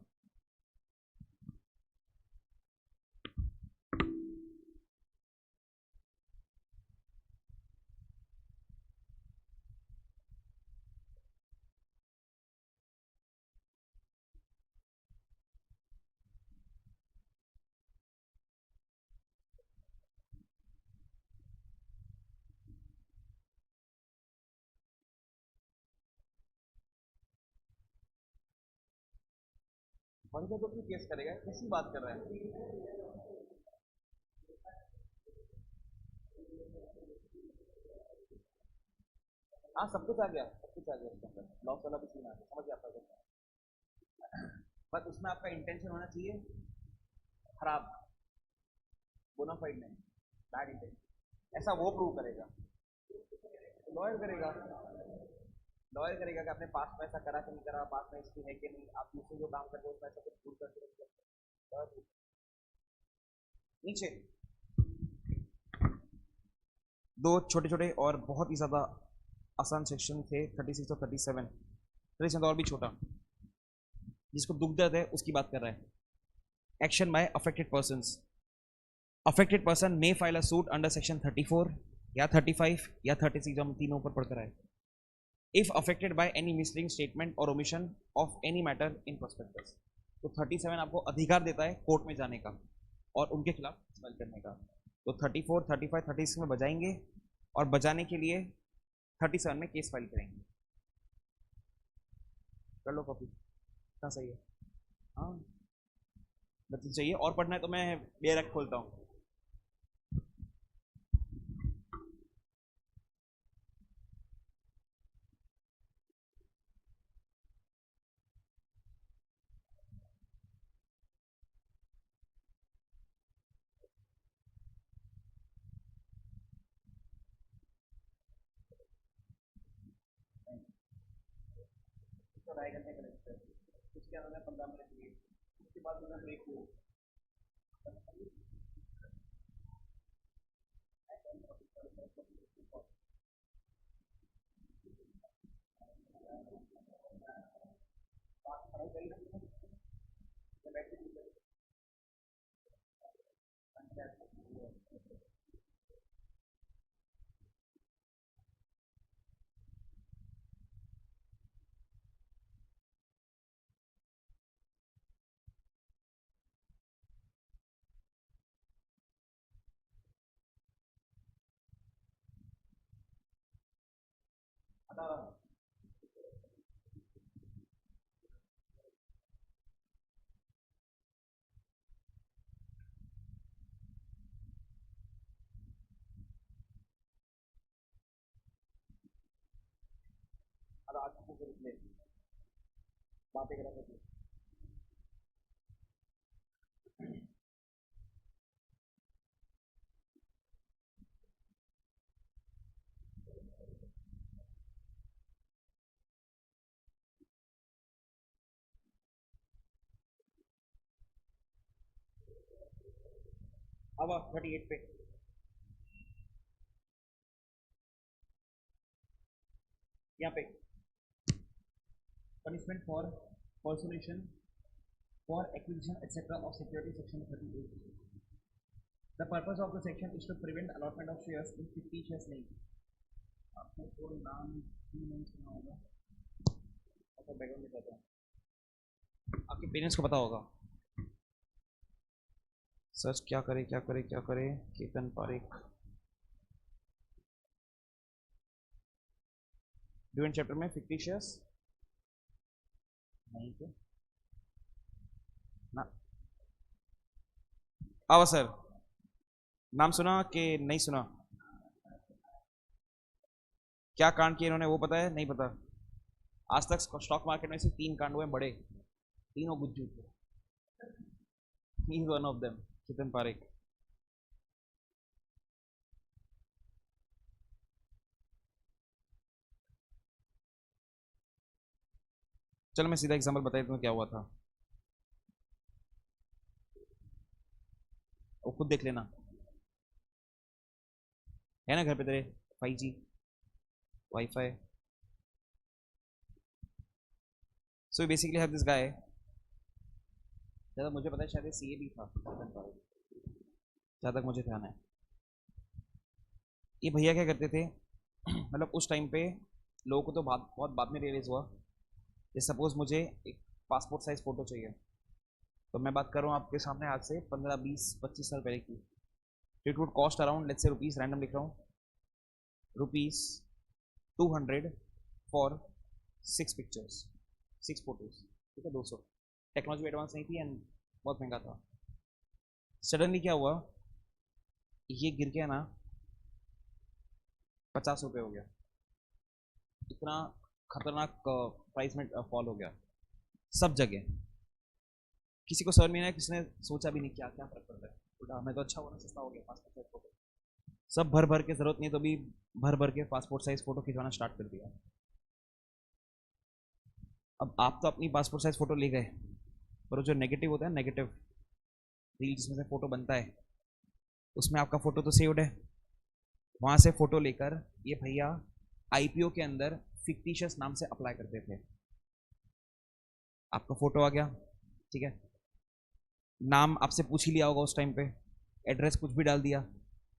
बंदे तो क्यों केस करेगा, किसी बात कर रहा है? हाँ, सब कुछ आ गया, सब कुछ आ गया उसके अंदर, लॉस वाला भी सीन आ गया, समझ आता है, बस उसमें आपका इंटेंशन होना चाहिए खराब, बोनाफाइड नहीं, बैड इंटेंशन, ऐसा वो प्रूव करेगा, लॉयर करेगा, लॉयर करेगा कि आपने पास में ऐसा करा कि नहीं करा, पास में हिस्ट्री है कि नहीं, आप दूसरे जो काम करते हो उसमें ऐसा कुछ प्रूव करके नीचे दो छोटे छोटे और बहुत ही ज़्यादा आसान सेक्शन थे, 36 और 37, 37 तो और भी छोटा, जिसको दुख दर्द है उसकी बात कर रहा है। Action by affected persons, affected person may file a suit under section 34 या 35 या 36, जो हम तीनों ऊपर पढ़कर आए, if affected by any misleading statement और omission of any matter in prospectus. तो 37 आपको अधिकार देता है कोर्ट में जाने का और उनके खिलाफ फाइल करने का। तो 34, 35, 36 में बजाएंगे, और बजाने के लिए 37 में केस फाइल करेंगे। कर लो कॉपी, इतना सही है। हाँ, मतलब चाहिए और पढ़ना है तो मैं बेरक खोलता हूँ। पढ़ाई करने का लगता है, उसके अंदर 15 मिनट लिए, उसके बाद ब्रेक हुआ। बातें करा करते अब 38 पे यहाँ पे punishment for personation for acquisition etc. of security section 38. The purpose of the section is to prevent allotment of shares in fictitious name. आपने कोई नाम भी नहीं सुना होगा, तो बैकग्राउंड में जाता हूँ, आपके पेरेंट्स को पता होगा। सर्च क्या करे क्या करे क्या करे, केतन पारेख ड्यूरेंट चैप्टर में फिक्टिशियस नहीं थे ना। आवा सर, नाम सुना कि नहीं सुना? क्या कांड किए इन्होंने वो पता है? नहीं पता। आज तक स्टॉक मार्केट में से 3 कांड हुए बड़े, तीनों गुज्जू थे। He is one of them, Ketan Parekh. चलो मैं सीधा एग्जांपल बता देता हूँ क्या हुआ था, वो खुद देख लेना। है ना घर पे तेरे 5G wifi? So basically have this guy, ज़्यादा मुझे पता है शायद CA भी था जहाँ तक मुझे ध्यान है। ये भैया क्या करते थे मतलब उस टाइम पे लोगों को तो बहुत बाद में रियलाइज़ हुआ, जैसे सपोज मुझे एक पासपोर्ट साइज फ़ोटो चाहिए, तो मैं बात कर रहा हूँ आपके सामने आज से 15, 20, 25 साल पहले की। It would cost around let's say rupees, random लिख रहा हूँ, ₹200 फॉर 6 पिक्चर्स, 6 फोटोज, ठीक है 200। टेक्नोलॉजी एडवांस नहीं थी एंड बहुत महंगा था। सडनली क्या हुआ, ये गिर गया ना, 50 रुपये हो गया। इतना खतरनाक प्राइस में फॉल हो गया सब जगह। किसी को समझ में नहीं आया, किसी ने सोचा भी नहीं क्या क्या फर्क पड़ता है, उल्टा हमें तो अच्छा होना, सस्ता हो गया पासपोर्ट साइज फोटो। सब भर भर के जरूरत नहीं तो भी भर भर के पासपोर्ट साइज फोटो खिंचवाना स्टार्ट कर दिया। अब आप तो अपनी पासपोर्ट साइज फोटो ले गए, पर जो नेगेटिव होता है, नेगेटिव रील जिसमें से फोटो बनता है, उसमें आपका फोटो तो सेव्ड है। वहां से फोटो लेकर ये भैया IPO के अंदर फिक्टिशियस नाम से अप्लाई करते थे। आपका फोटो आ गया, ठीक है, नाम आपसे पूछ ही लिया होगा उस टाइम पे, एड्रेस कुछ भी डाल दिया,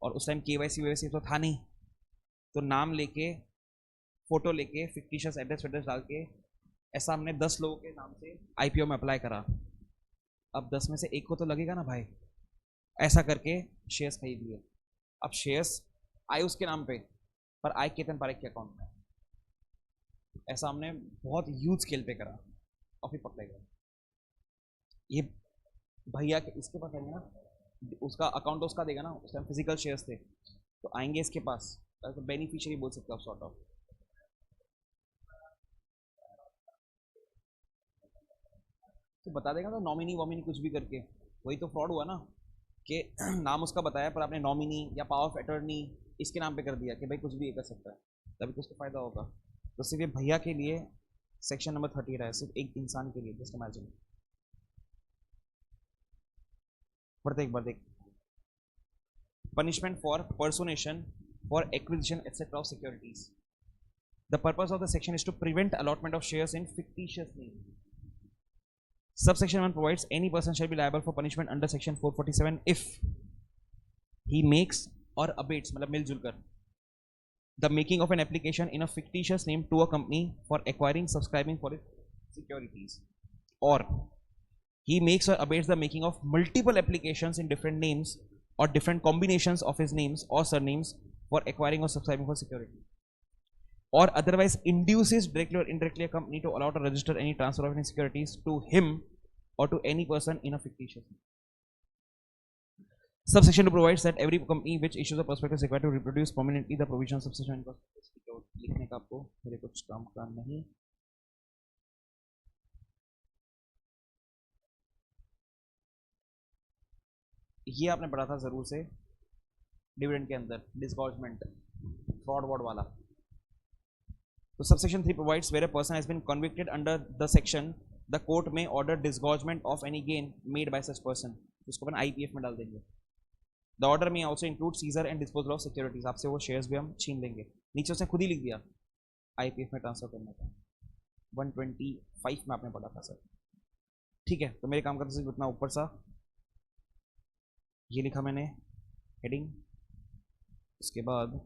और उस टाइम KYC तो था नहीं, तो नाम लेके फोटो लेके फिक्टिशियस एड्रेस डाल के ऐसा हमने 10 लोगों के नाम से IPO में अप्लाई करा। अब 10 में से एक को तो लगेगा ना भाई, ऐसा करके शेयर्स खरीद लिए। अब शेयर्स आए उसके नाम पे, पर आए केतन पारेख के अकाउंट में। ऐसा हमने बहुत ह्यूज स्केल पे करा और फिर पकड़े गए। ये भैया के इसके पास आएंगे ना, उसका अकाउंट उसका देगा ना, उस टाइम फिजिकल शेयर्स थे, तो आएंगे इसके पास, तो बेनिफिशियरी बोल सकते हो आप सॉर्ट ऑफ। तो बता देगा तो नॉमिनी वॉमिनी कुछ भी करके, वही तो फ्रॉड हुआ ना, कि नाम उसका बताया पर आपने नॉमिनी या पावर ऑफ अटॉर्नी इसके नाम पे कर दिया कि भाई कुछ भी ये कर सकता है, तभी तो उसको फायदा होगा। तो सिर्फ ये भैया के लिए सेक्शन नंबर 38 है, सिर्फ एक इंसान के लिए, जस्ट इमेजिन। पढ़ते एक बार देख। Punishment for personation for acquisition etc. of securities. The purpose of the section is to prevent allotment of shares in fictitious name. Subsection 1 provides any person shall be liable for punishment under section 447 if he makes or abates, मतलब मिलजुल कर, the making of an application in a fictitious name to a company for acquiring, subscribing for its securities, or he makes or abates the making of multiple applications in different names or different combinations of his names or surnames for acquiring or subscribing for security, or otherwise induces directly or indirectly a company to allow or register any transfer of any securities to him or to any person in a fictitious name. Subsection 2 provides that every company which issues a prospectus is required to reproduce prominently the provisions of section prospectus. लिखने का आपको मेरे कुछ काम का नहीं. ये आपने पढ़ा था जरूर से डिविडेंड के अंदर, डिस्गॉर्जमेंट, फ्रॉड वॉर्ड वाला. तो subsection 3 provides where a person has been convicted under the section, the court may order disgorgement of any gain made by such person. इसको अपन IPF में डाल देंगे. The order may also include seizure and disposal of securities. आपसे वो shares भी हम छीन लेंगे. नीचे उसने खुद ही लिख दिया IPF में ट्रांसफर करने का. 125 में आपने पढ़ा था सर. ठीक है, तो मेरे काम का तो इतना ऊपर सा ये लिखा मैंने हेडिंग. उसके बाद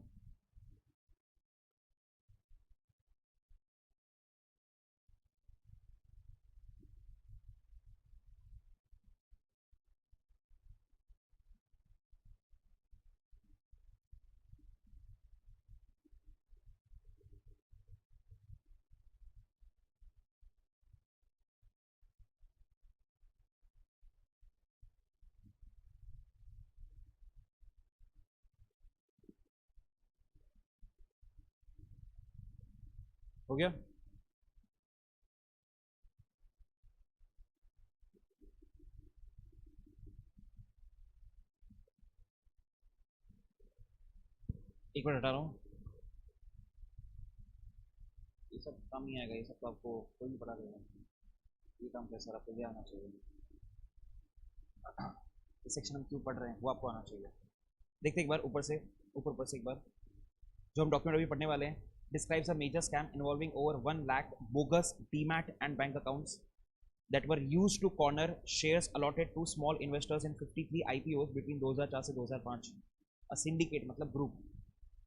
हो गया. एक मिनट हटा रहा हूँ. ये सब काम नहीं आएगा, ये सब तो आपको कोई नहीं पढ़ा देगा. ये काम कैसा आपको ये आना चाहिए. इस सेक्शन हम क्यों पढ़ रहे हैं वो आपको आना चाहिए. देखते एक बार ऊपर से एक बार जो हम डॉक्यूमेंट अभी पढ़ने वाले हैं. Describes a major scam involving over 1 lakh bogus demat and bank accounts that were used to corner shares allotted to small investors in 53 IPOs between 2004 से 2005. A syndicate मतलब group.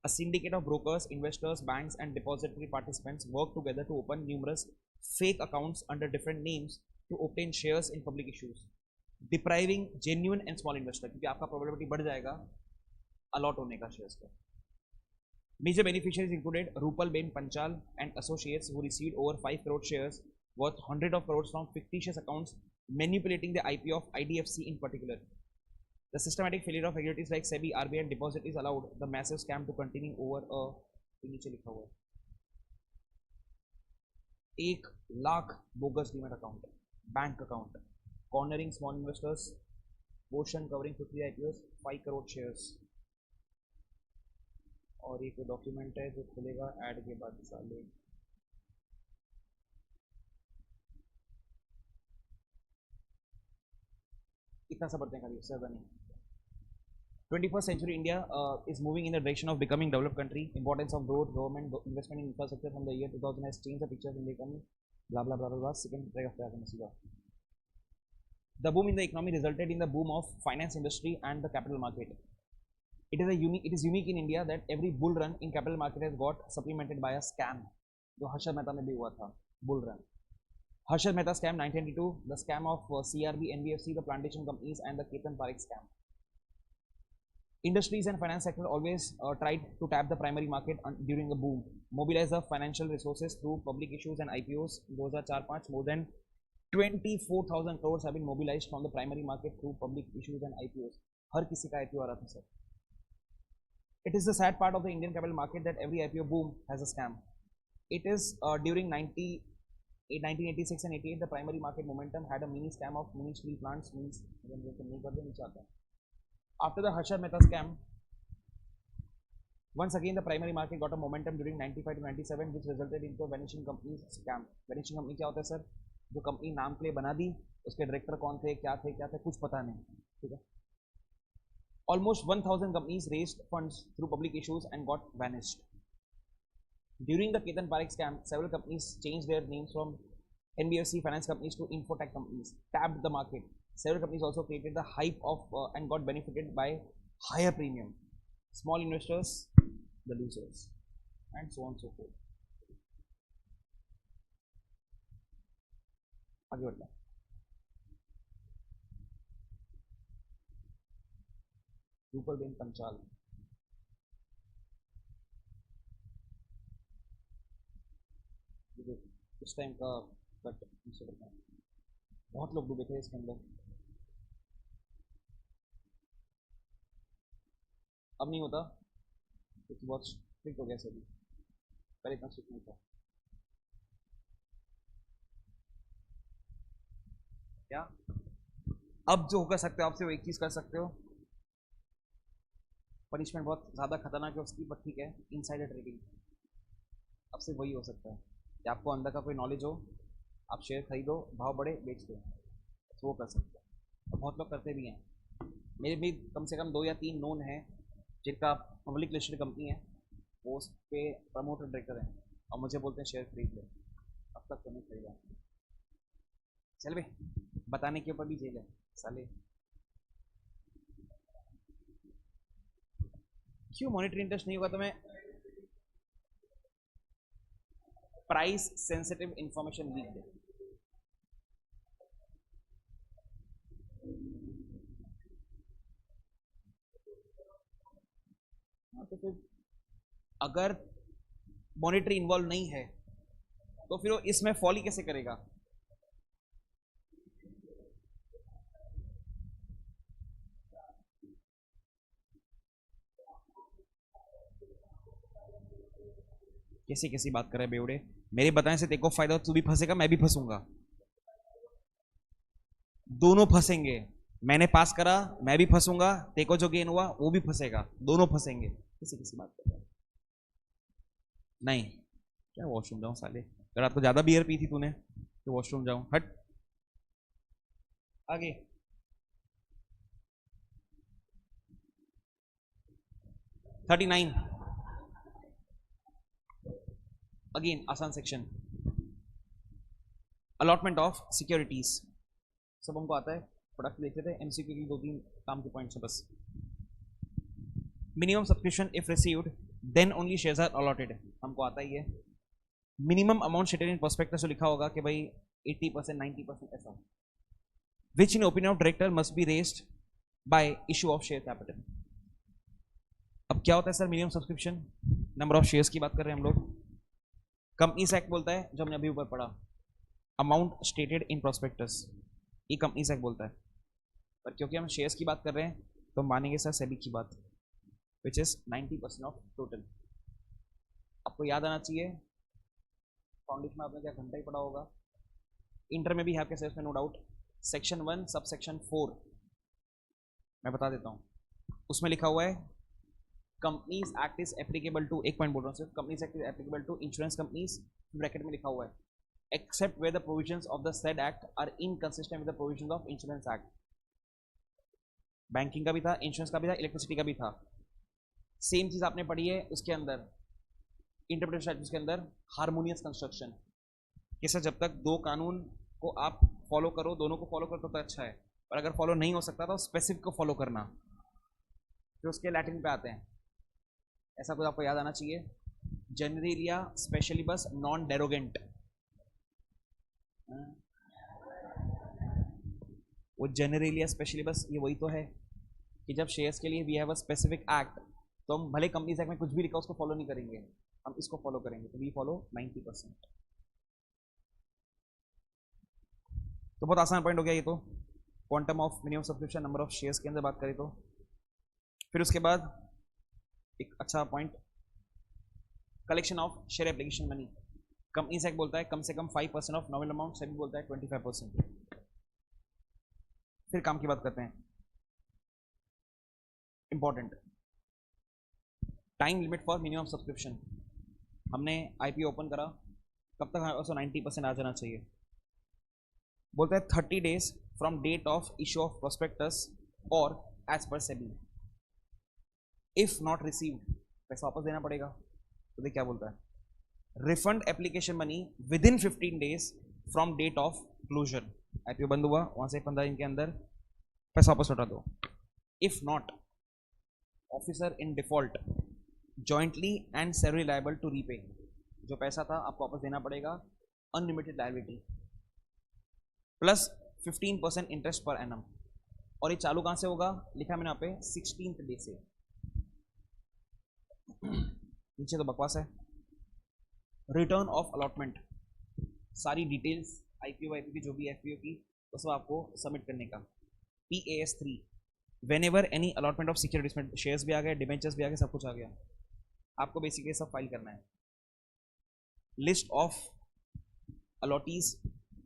A syndicate of brokers, investors, banks and depository participants work together to open numerous fake accounts under different names to obtain shares in public issues, depriving genuine and small investor, क्योंकि आपका probability बढ़ जाएगा allot होने का shares का. Major beneficiaries included Rupal-Ben Panchal and associates who received over 5 crore shares worth hundreds of crores from fictitious accounts, manipulating the IPO of IDFC in particular. The systematic failure of regulators like SEBI, RBI and depositories allowed the massive scam to continue over a 1 lakh bogus demat account, bank account, cornering small investors, portion covering 50 IPOs, 5 crore shares. और एक document है जो खुलेगा add के बाद साले. इतना सा पढ़ते हैं खाली, ज्यादा नहीं. 21st century India is moving in the direction of becoming developed country. Importance of road, government investment in infrastructure from the year 2000 has changed the picture in the economy. Blah blah blah blah blah. Second paragraph पे आगे सीधा. The boom in the economy resulted in the boom of finance industry and the capital market. It is unique in India that every bull run in capital market has got supplemented by a scam. जो हर्षद मेहता में भी हुआ था bull run. Harshad Mehta scam 1922, the scam of CRB, NBFC, the plantation companies, and the Ketan Parekh scam. Industries and finance sector always tried to tap the primary market during the boom, mobilize the financial resources through public issues and IPOs. 2004-5 more than 24,000 crores have been mobilized from the primary market through public issues and IPOs. हर किसी का IPO आ रहा था sir. It is the sad part of the Indian capital market that every IPO boom has a scam. It is during 1986 and 88 the primary market momentum had a mini scam of mini steel plants. After the Harshad Mehta scam, once again the primary market got a momentum during 95 to 97, which resulted into a vanishing company scam. Vanishing company क्या होता है sir? जो company नाम के लिए बना दी, उसके director कौन थे, क्या थे, कुछ पता नहीं. ठीक है. Almost 1,000 companies raised funds through public issues and got vanished. During the Ketan Parekh scam, several companies changed their names from NBFC finance companies to infotech companies, tapped the market. Several companies also created the hype of and got benefited by higher premium. Small investors, the losers, and so on and so forth. आगे बढ़ना. Rupal Ben Panchal. उस time का cut बहुत लोग डूबे थे इसके अंदर. अब नहीं होता क्योंकि बहुत स्ट्रिक्ट हो गया सभी. पहले इतना स्ट्रिक्ट नहीं था. क्या अब जो कर सकते हो आप सिर्फ एक चीज़ कर सकते हो. पनिशमेंट बहुत ज़्यादा खतरनाक है उसकी, बट ठीक है. इनसाइडर ट्रेडिंग अब सिर्फ वही हो सकता है कि आपको अंदर का कोई नॉलेज हो, आप शेयर खरीदो, भाव बढ़े बेच दो, तो वो कर सकते हो. और बहुत लोग करते भी हैं. मेरे भी कम से कम 2 या 3 नोन हैं जिनका पब्लिक लिस्टेड कंपनी है, वो उस पर प्रमोटर डायरेक्टर हैं और मुझे बोलते हैं शेयर खरीद ले. अब तक तो नहीं खरीदा. चल भाई, बताने के ऊपर भी जेल है साले. क्यों मॉनिटरी इंटरेस्ट नहीं होगा? तो मैं प्राइस सेंसिटिव इंफॉर्मेशन लीक दे. तो फिर अगर मॉनिटरी इन्वॉल्व नहीं है तो फिर वो इसमें फॉल ही कैसे करेगा? कैसी कैसी बात कर रहे बेवड़े. मेरे बताने से तेको फायदा हो, तू भी फंसेगा, मैं भी फंसूंगा, दोनों फंसेंगे. मैंने पास करा, मैं भी फंसूंगा, तेको जो गेन हुआ वो भी फंसेगा, दोनों फंसेंगे. किसी किसी बात कर रहा है. नहीं क्या वॉशरूम जाऊं साले? अगर आपको ज्यादा बियर पी थी तूने तो वॉशरूम जाऊं. हट. आगे. थर्टी 39 अगेन आसान सेक्शन. अलॉटमेंट ऑफ सिक्योरिटीज सब हमको आता है. प्रोडक्ट देखे थे. एमसीक्यू की 2-3 काम के पॉइंट्स है बस. Minimum subscription if received then only shares are allotted, हमको आता ही है. Minimum amount stated in prospectus लिखा होगा कि भाई 80% 90% ऐसा. Which in opinion of director must be raised by issue of share capital. अब क्या होता है sir minimum subscription? Number of shares की बात कर रहे हैं हम लोग. कंपनीज एक्ट बोलता है, जो हमने अभी ऊपर पढ़ा, अमाउंट स्टेटेड इन प्रोस्पेक्टस, ये कंपनीज एक्ट बोलता है. पर क्योंकि हम शेयर्स की बात कर रहे हैं तो हम मानेंगे सर सेबी की बात, विच इज 90% ऑफ टोटल. आपको याद आना चाहिए, फाउंडेशन में आपने क्या घंटा ही पढ़ा होगा, इंटर में भी है आपके सेल्स में no doubt. Section 1 sub section 4 मैं बता देता हूँ. उसमें लिखा हुआ है companies act is applicable to, एक पॉइंट बोल रहा हूँ सिर्फ, companies act is applicable to insurance companies, bracket में लिखा हुआ है except where the provisions of the said act are inconsistent with the provisions of insurance act. Banking का भी था, इंश्योरेंस का भी था, इलेक्ट्रिसिटी का भी था. सेम चीज आपने पढ़ी है उसके अंदर इंटरप्रिटेशन के अंदर, हार्मोनियस कंस्ट्रक्शन. कि सर जब तक दो कानून को आप फॉलो करो, दोनों को फॉलो करो तो अच्छा है, और अगर फॉलो नहीं हो सकता तो स्पेसिफिक को फॉलो करना. फिर उसके लैटिन पे आते हैं. ऐसा कुछ आपको याद आना चाहिए. जनरलिया स्पेशली बस नॉन डेरोगेंट. वो जनरलिया स्पेशली बस ये वही तो है कि जब शेयर्स के लिए we have a specific act, तो हम भले कंपनीज एक्ट में कुछ भी लिखा उसको फॉलो नहीं करेंगे, हम इसको फॉलो करेंगे. तो वी फॉलो 90%. तो बहुत आसान पॉइंट हो गया ये तो. Quantum of minimum subscription, number of shares के अंदर बात करें तो. फिर उसके बाद एक अच्छा point, collection of share application money. Companies act बोलता है कम से कम 5% ऑफ नॉमिनल अमाउंट, सेबी बोलता है 25%. फिर काम की बात करते हैं. Important time limit for minimum subscription. हमने आईपीओ ओपन करा, कब तक हमारे पास 90% आ जाना चाहिए? बोलता है 30 days from date of issue of prospectus और as per SEBI. If not received पैसा वापस देना पड़ेगा। तो देख क्या बोलता है, refund application money within 15 days from date of closure. IPO बंद हुआ, वहां से 15 दिन के अंदर पैसा वापस लौटा दो। If not, officer in default jointly and severally liable to repay. जो पैसा था आपको वापस देना पड़ेगा, unlimited liability plus 15% interest per annum. और ये चालू कहां से होगा, लिखा मैंने यहाँ पे 16th डे से। नीचे तो बकवास है। रिटर्न ऑफ अलॉटमेंट, सारी डिटेल्स आईपीओ वाईपीओ की जो भी एफपीओ की, वो सब आपको सबमिट करने का। PAS3, when ever any allotment of securities में शेयर्स भी आ गए, डिबेंचर्स भी आ गए, सब कुछ आ गया, आपको बेसिकली सब फाइल करना है। List of allottees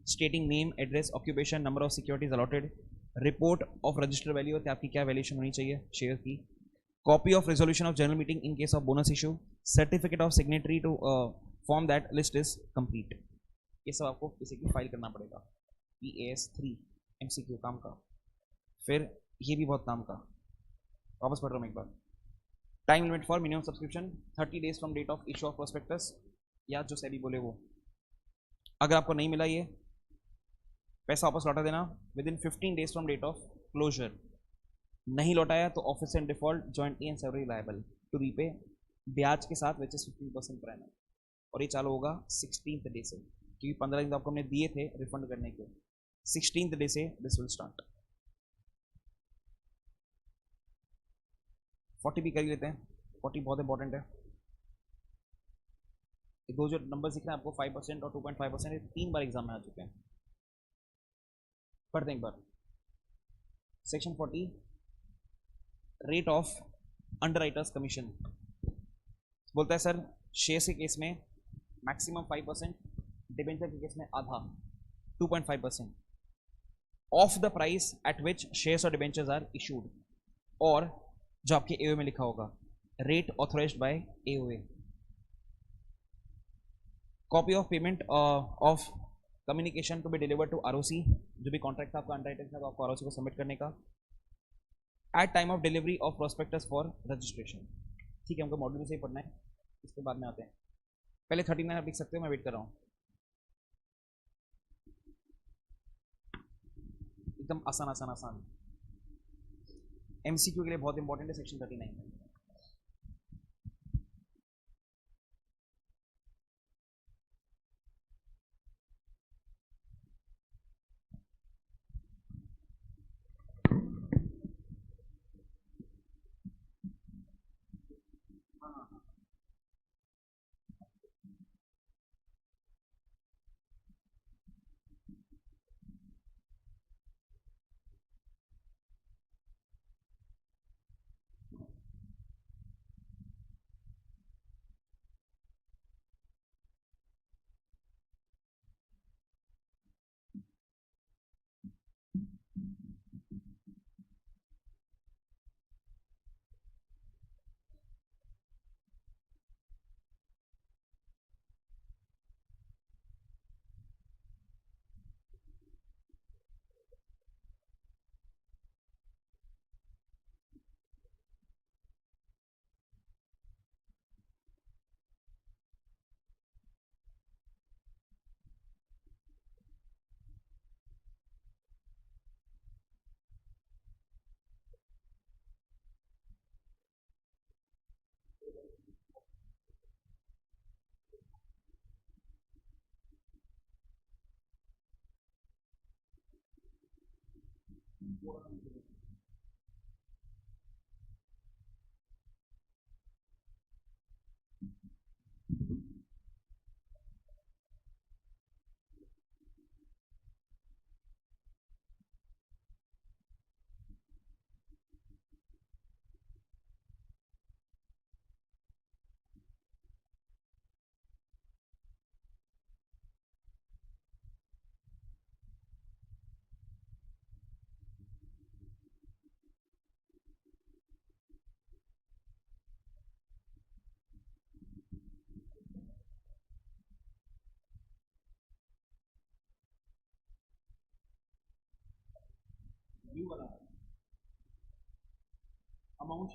stating name, address, occupation, number of securities allotted, report of register value, आपकी क्या वैल्यूएशन होनी चाहिए शेयर की, copy of resolution of general meeting in case of bonus issue, certificate of signatory to form that list is complete. ये सब आपको basically file करना पड़ेगा। PAS3 MCQ काम का। फिर ये भी बहुत काम का, वापस पढ़ रहा हूँ एक बार। Time limit for minimum subscription 30 days from date of issue of prospectus, या जो सेबी बोले वो। अगर आपको नहीं मिला ये पैसा, वापस लौटा देना within 15 days from date of closure. नहीं लौटाया तो office and default jointly and severally liable to repay, ब्याज के साथ विच इज 15% पर एनम। और ये चालू होगा 16th डे से, क्योंकि 15 दिन तो आपको हमने दिए थे रिफंड करने के। 16th डे से दिस विल स्टार्ट। 40 भी कर ही लेते हैं, 40 बहुत इंपॉर्टेंट है। ये दो जो नंबर दिख रहे हैं आपको 5% और 2.5%, ये 3 बार एग्जाम में आ चुके हैं। पढ़ते हैं एक बार। Section 40, rate of underwriters commission. बोलता है सर शेयर्स के केस में मैक्सिमम 5%, डिबेंचर के केस में आधा 2.5% of the price at which shares और डिबेंचर्स आर इशूड, और जो आपके एओए में लिखा होगा rate authorised by AOA. Copy of payment of communication to be delivered to ROC, जो भी कॉन्ट्रैक्ट था आपका अंडरराइटर था तो आपको आरओसी को सबमिट करने का। At time of delivery of prospectus for registration. ठीक है, हमको मॉड्यूल से ही पढ़ना है, इसके बाद में आते हैं। पहले 39 आप लिख सकते हो, मैं वेट कर रहा हूँ। एकदम आसान आसान आसान, MCQ के लिए बहुत इंपॉर्टेंट है सेक्शन 39। अमाउंट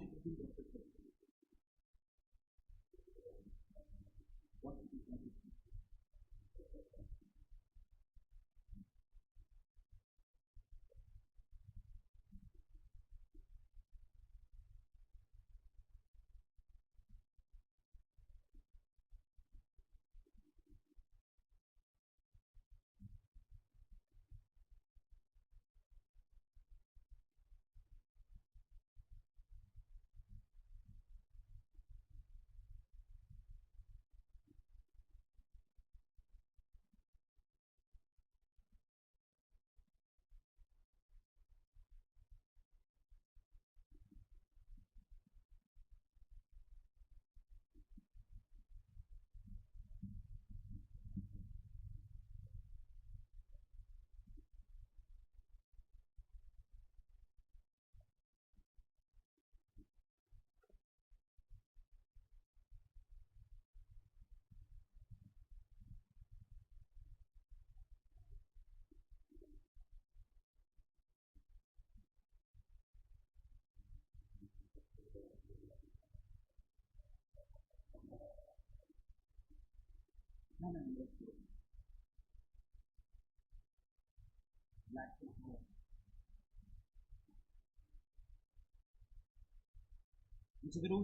पीछे करूँ?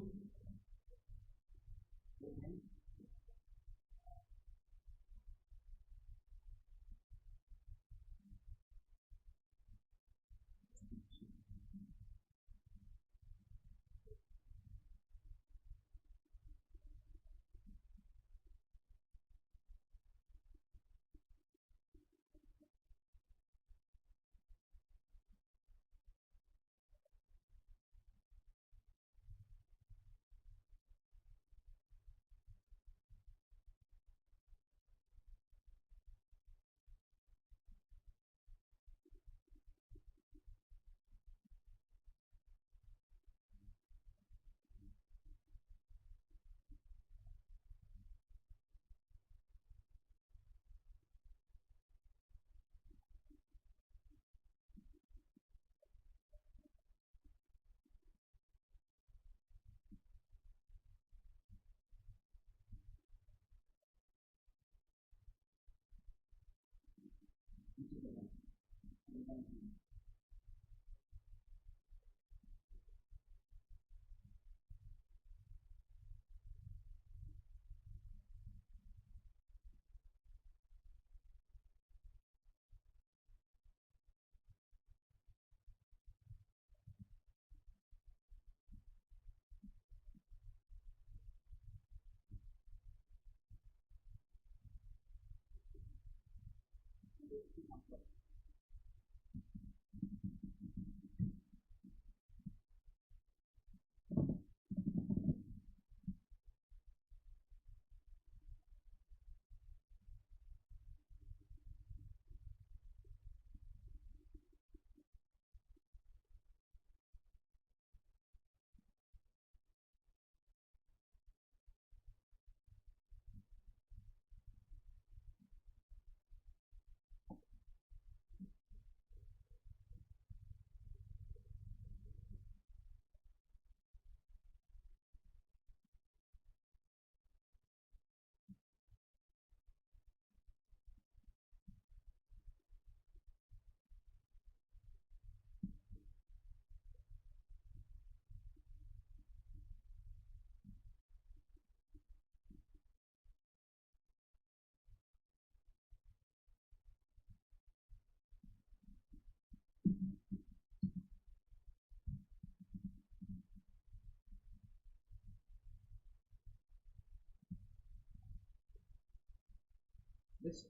This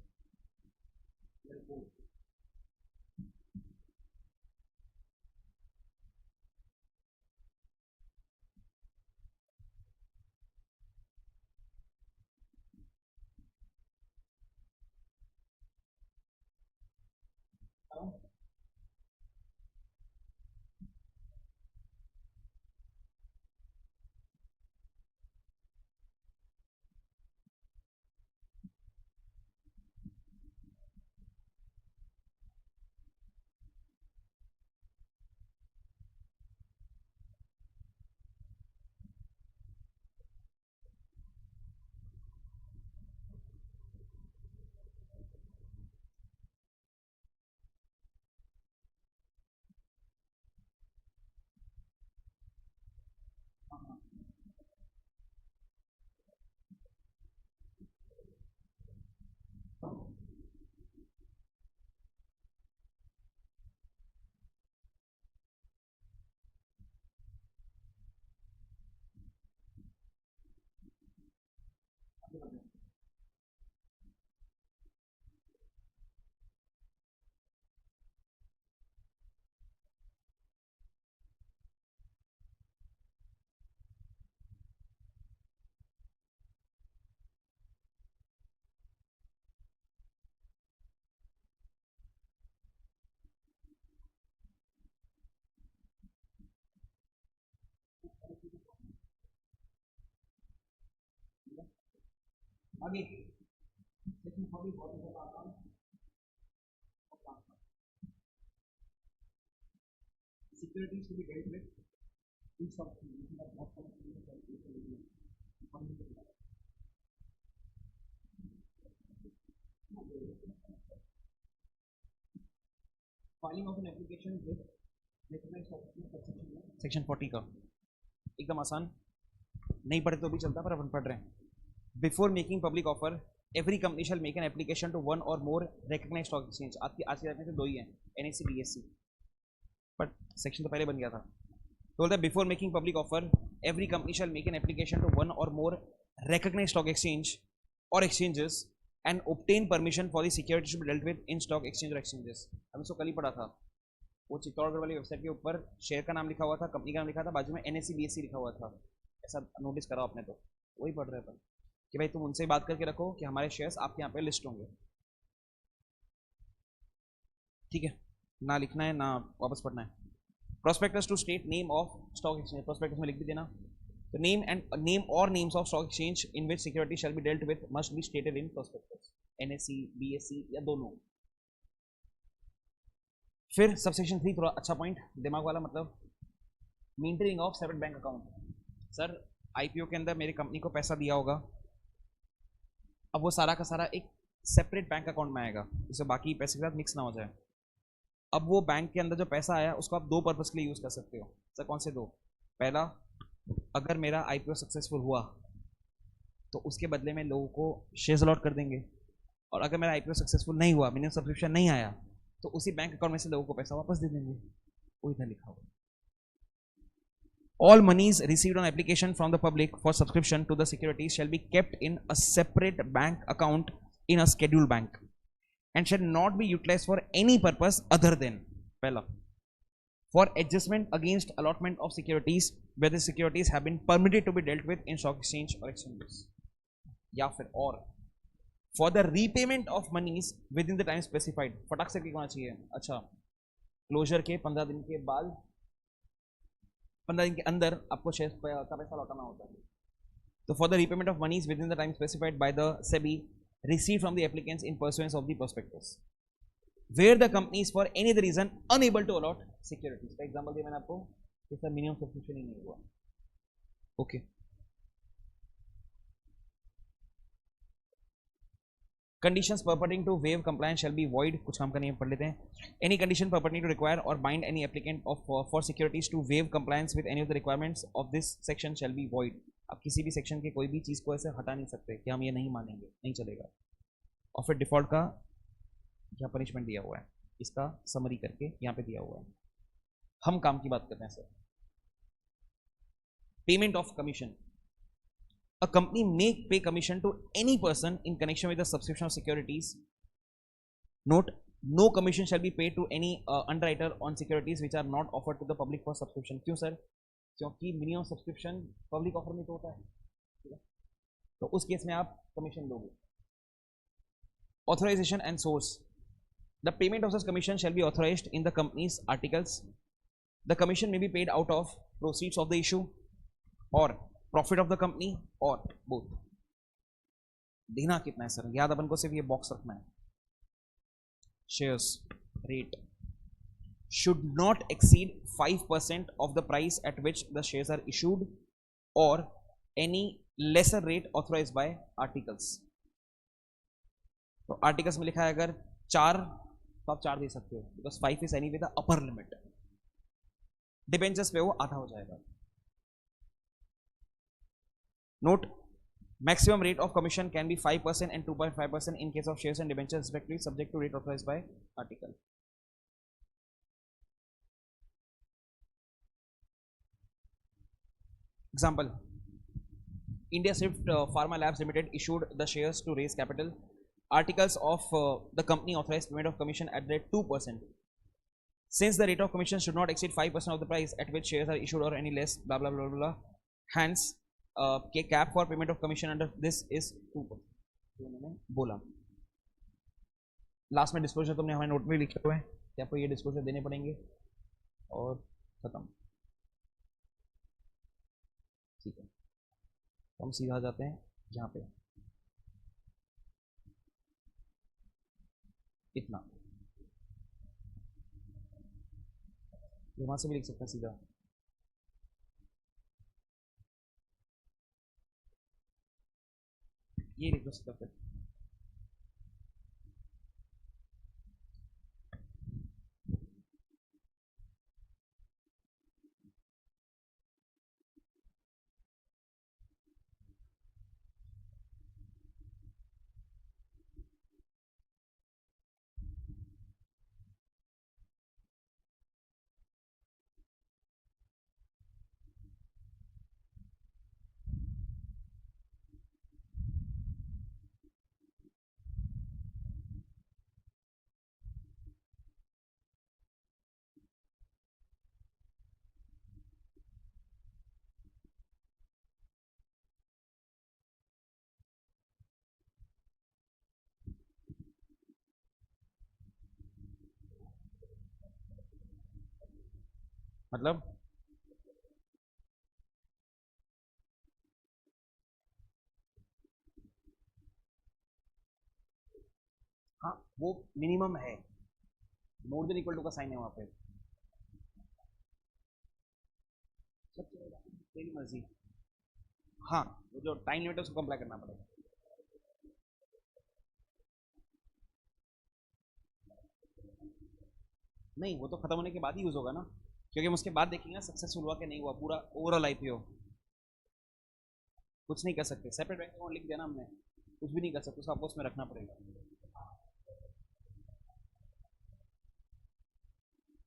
आगे लेकिन हॉबी बहुत ज़्यादा आसान securities to be dealt within सब बहुत सारी चीज़ें filing of an application section 40 का एकदम आसान, नहीं पढ़े तो भी चलता, पर अपन पढ़ रहे हैं. Before making public offer every company shall make an application to one or more recognised stock exchange. आपकी आज के में तो दो ही हैं, एनएससी बीएससी, बट सेक्शन तो पहले बन गया था. तो बोलता है before making public offer every company shall make an application to one or more recognised stock exchange or exchanges and obtain permission for the security to be dealt with in stock exchange or exchanges. हमने इसको कल ही पढ़ा था. वो चित्तौड़गढ़ वाली website के ऊपर share का नाम लिखा हुआ था, कंपनी का नाम लिखा था, बाजू में एनएससी बीएससी लिखा हुआ था. ऐसा नोटिस करा आपने तो वही पढ़ रहे अपन कि भाई तुम उनसे बात करके रखो कि हमारे शेयर्स आपके यहाँ पे लिस्ट होंगे. ठीक है, ना लिखना है ना वापस पढ़ना है. Prospectus to state name of stock exchange, prospectus में लिख भी देना. The name or names of stock exchange in which security shall be dealt with must be stated in prospectus. NSE, BSE या दोनों. फिर सबसेक्शन 3 थोड़ा अच्छा पॉइंट दिमाग वाला, मतलब maintaining of separate bank account. Sir IPO के अंदर मेरी कंपनी को पैसा दिया होगा, अब वो सारा का सारा एक सेपरेट बैंक अकाउंट में आएगा, जिससे बाकी पैसे के साथ मिक्स ना हो जाए. अब वो बैंक के अंदर जो पैसा आया उसको आप दो पर्पज के लिए यूज कर सकते हो. सर कौन से दो? पहला, अगर मेरा आईपीओ सक्सेसफुल हुआ तो उसके बदले में लोगों को शेयर्स अलॉट कर देंगे, और अगर मेरा आईपीओ सक्सेसफुल नहीं हुआ, मिनिमम सब्सक्रिप्शन नहीं आया, तो उसी बैंक अकाउंट में से लोगों को पैसा वापस दे देंगे. वो इधर लिखा हुआ. All monies received on application from the public for subscription to the securities shall be kept in a separate bank account in a scheduled bank and shall not be utilized for any purpose other than, पहला, for adjustment against allotment of securities where the securities have been permitted to be dealt with in stock exchange or exchanges, या फिर और for the repayment of monies within the time specified. फटाक से होना चाहिए. अच्छा, closure के 15 दिन के बाद, 15 दिन के अंदर आपको शेयर का पैसा लौटाना होता है. तो for the repayment of monies within the time specified by the SEBI received from the applicants in pursuance of the prospectus, where the company is for any other reason unable to allot securities. का example दिया मैंने आपको कि sir minimum subscription ही नहीं हुआ. Okay. Conditions purporting to waive compliance shall be void. कुछ काम का नहीं पढ़ लेते हैं. Any condition purporting to require or bind any applicant of for securities to waive compliance with any of the requirements of this section shall be void. आप किसी भी सेक्शन के कोई भी चीज़ को ऐसे हटा नहीं सकते कि हम ये नहीं मानेंगे, नहीं चलेगा. और फिर डिफॉल्ट का क्या पनिशमेंट दिया हुआ है, इसका समरी करके यहाँ पे दिया हुआ है. हम काम की बात करते हैं sir. Payment of commission. A company may pay commission to any person in connection with the subscription of securities. Note, no commission shall be paid to any underwriter on securities which are not offered to the public for subscription. क्यों sir? क्योंकि minimum subscription public offer में तो होता है, तो उस case में आप कमीशन दोगे. Authorization and source. The payment of such commission shall be authorized in the company's articles. The commission may be paid out of proceeds of the issue or profit of the company और both. देना कितना है sir? याद अपन को सिर्फ ये box रखना है. Shares rate should not exceed 5% of the price at which the shares are issued और any lesser rate authorised by articles. तो आर्टिकल्स में लिखा है अगर 4, तो आप 4 दे सकते हो, because 5 is any way the upper limit. Debentures पे वो आधा हो जाएगा. Note, maximum rate of commission can be 5% and 2.5% in case of shares and debentures respectively, subject to rate authorized by article. Example, India Swift Pharma Labs Limited issued the shares to raise capital. Articles of the company authorized payment of commission at the rate 2%. Since the rate of commission should not exceed 5% of the price at which shares are issued or any less, blah blah blah blah. Hence, cap for payment of commission under this is 2%. उन्होंने बोला. Last में disclosure तुमने हमारे note में लिखे हुए हैं कि आपको ये डिस्क्लोजर देने पड़ेंगे और खत्म. ठीक है, तो हम सीधा जाते हैं यहाँ पे. इतना वहां से भी लिख सकते हैं सीधा. ये लिख सकते हैं. मतलब हाँ, वो मिनिमम है, मोर देन इक्वल टू का साइन है वहाँ पे। सब चलेगा, तेरी मर्जी। हाँ, वो जो टाइम लिमिट है उसको अप्लाई करना पड़ेगा। नहीं, वो तो खत्म होने के बाद ही यूज होगा ना, क्योंकि हम उसके बाद देखेंगे ना सक्सेसफुल हुआ कि नहीं हुआ, पूरा ओवरऑल आईपीओ। कुछ नहीं कर सकते, सेपरेट बैंक अकाउंट लिख दिया ना हमने, कुछ भी नहीं कर सकते, उसको आपको उसमें रखना पड़ेगा।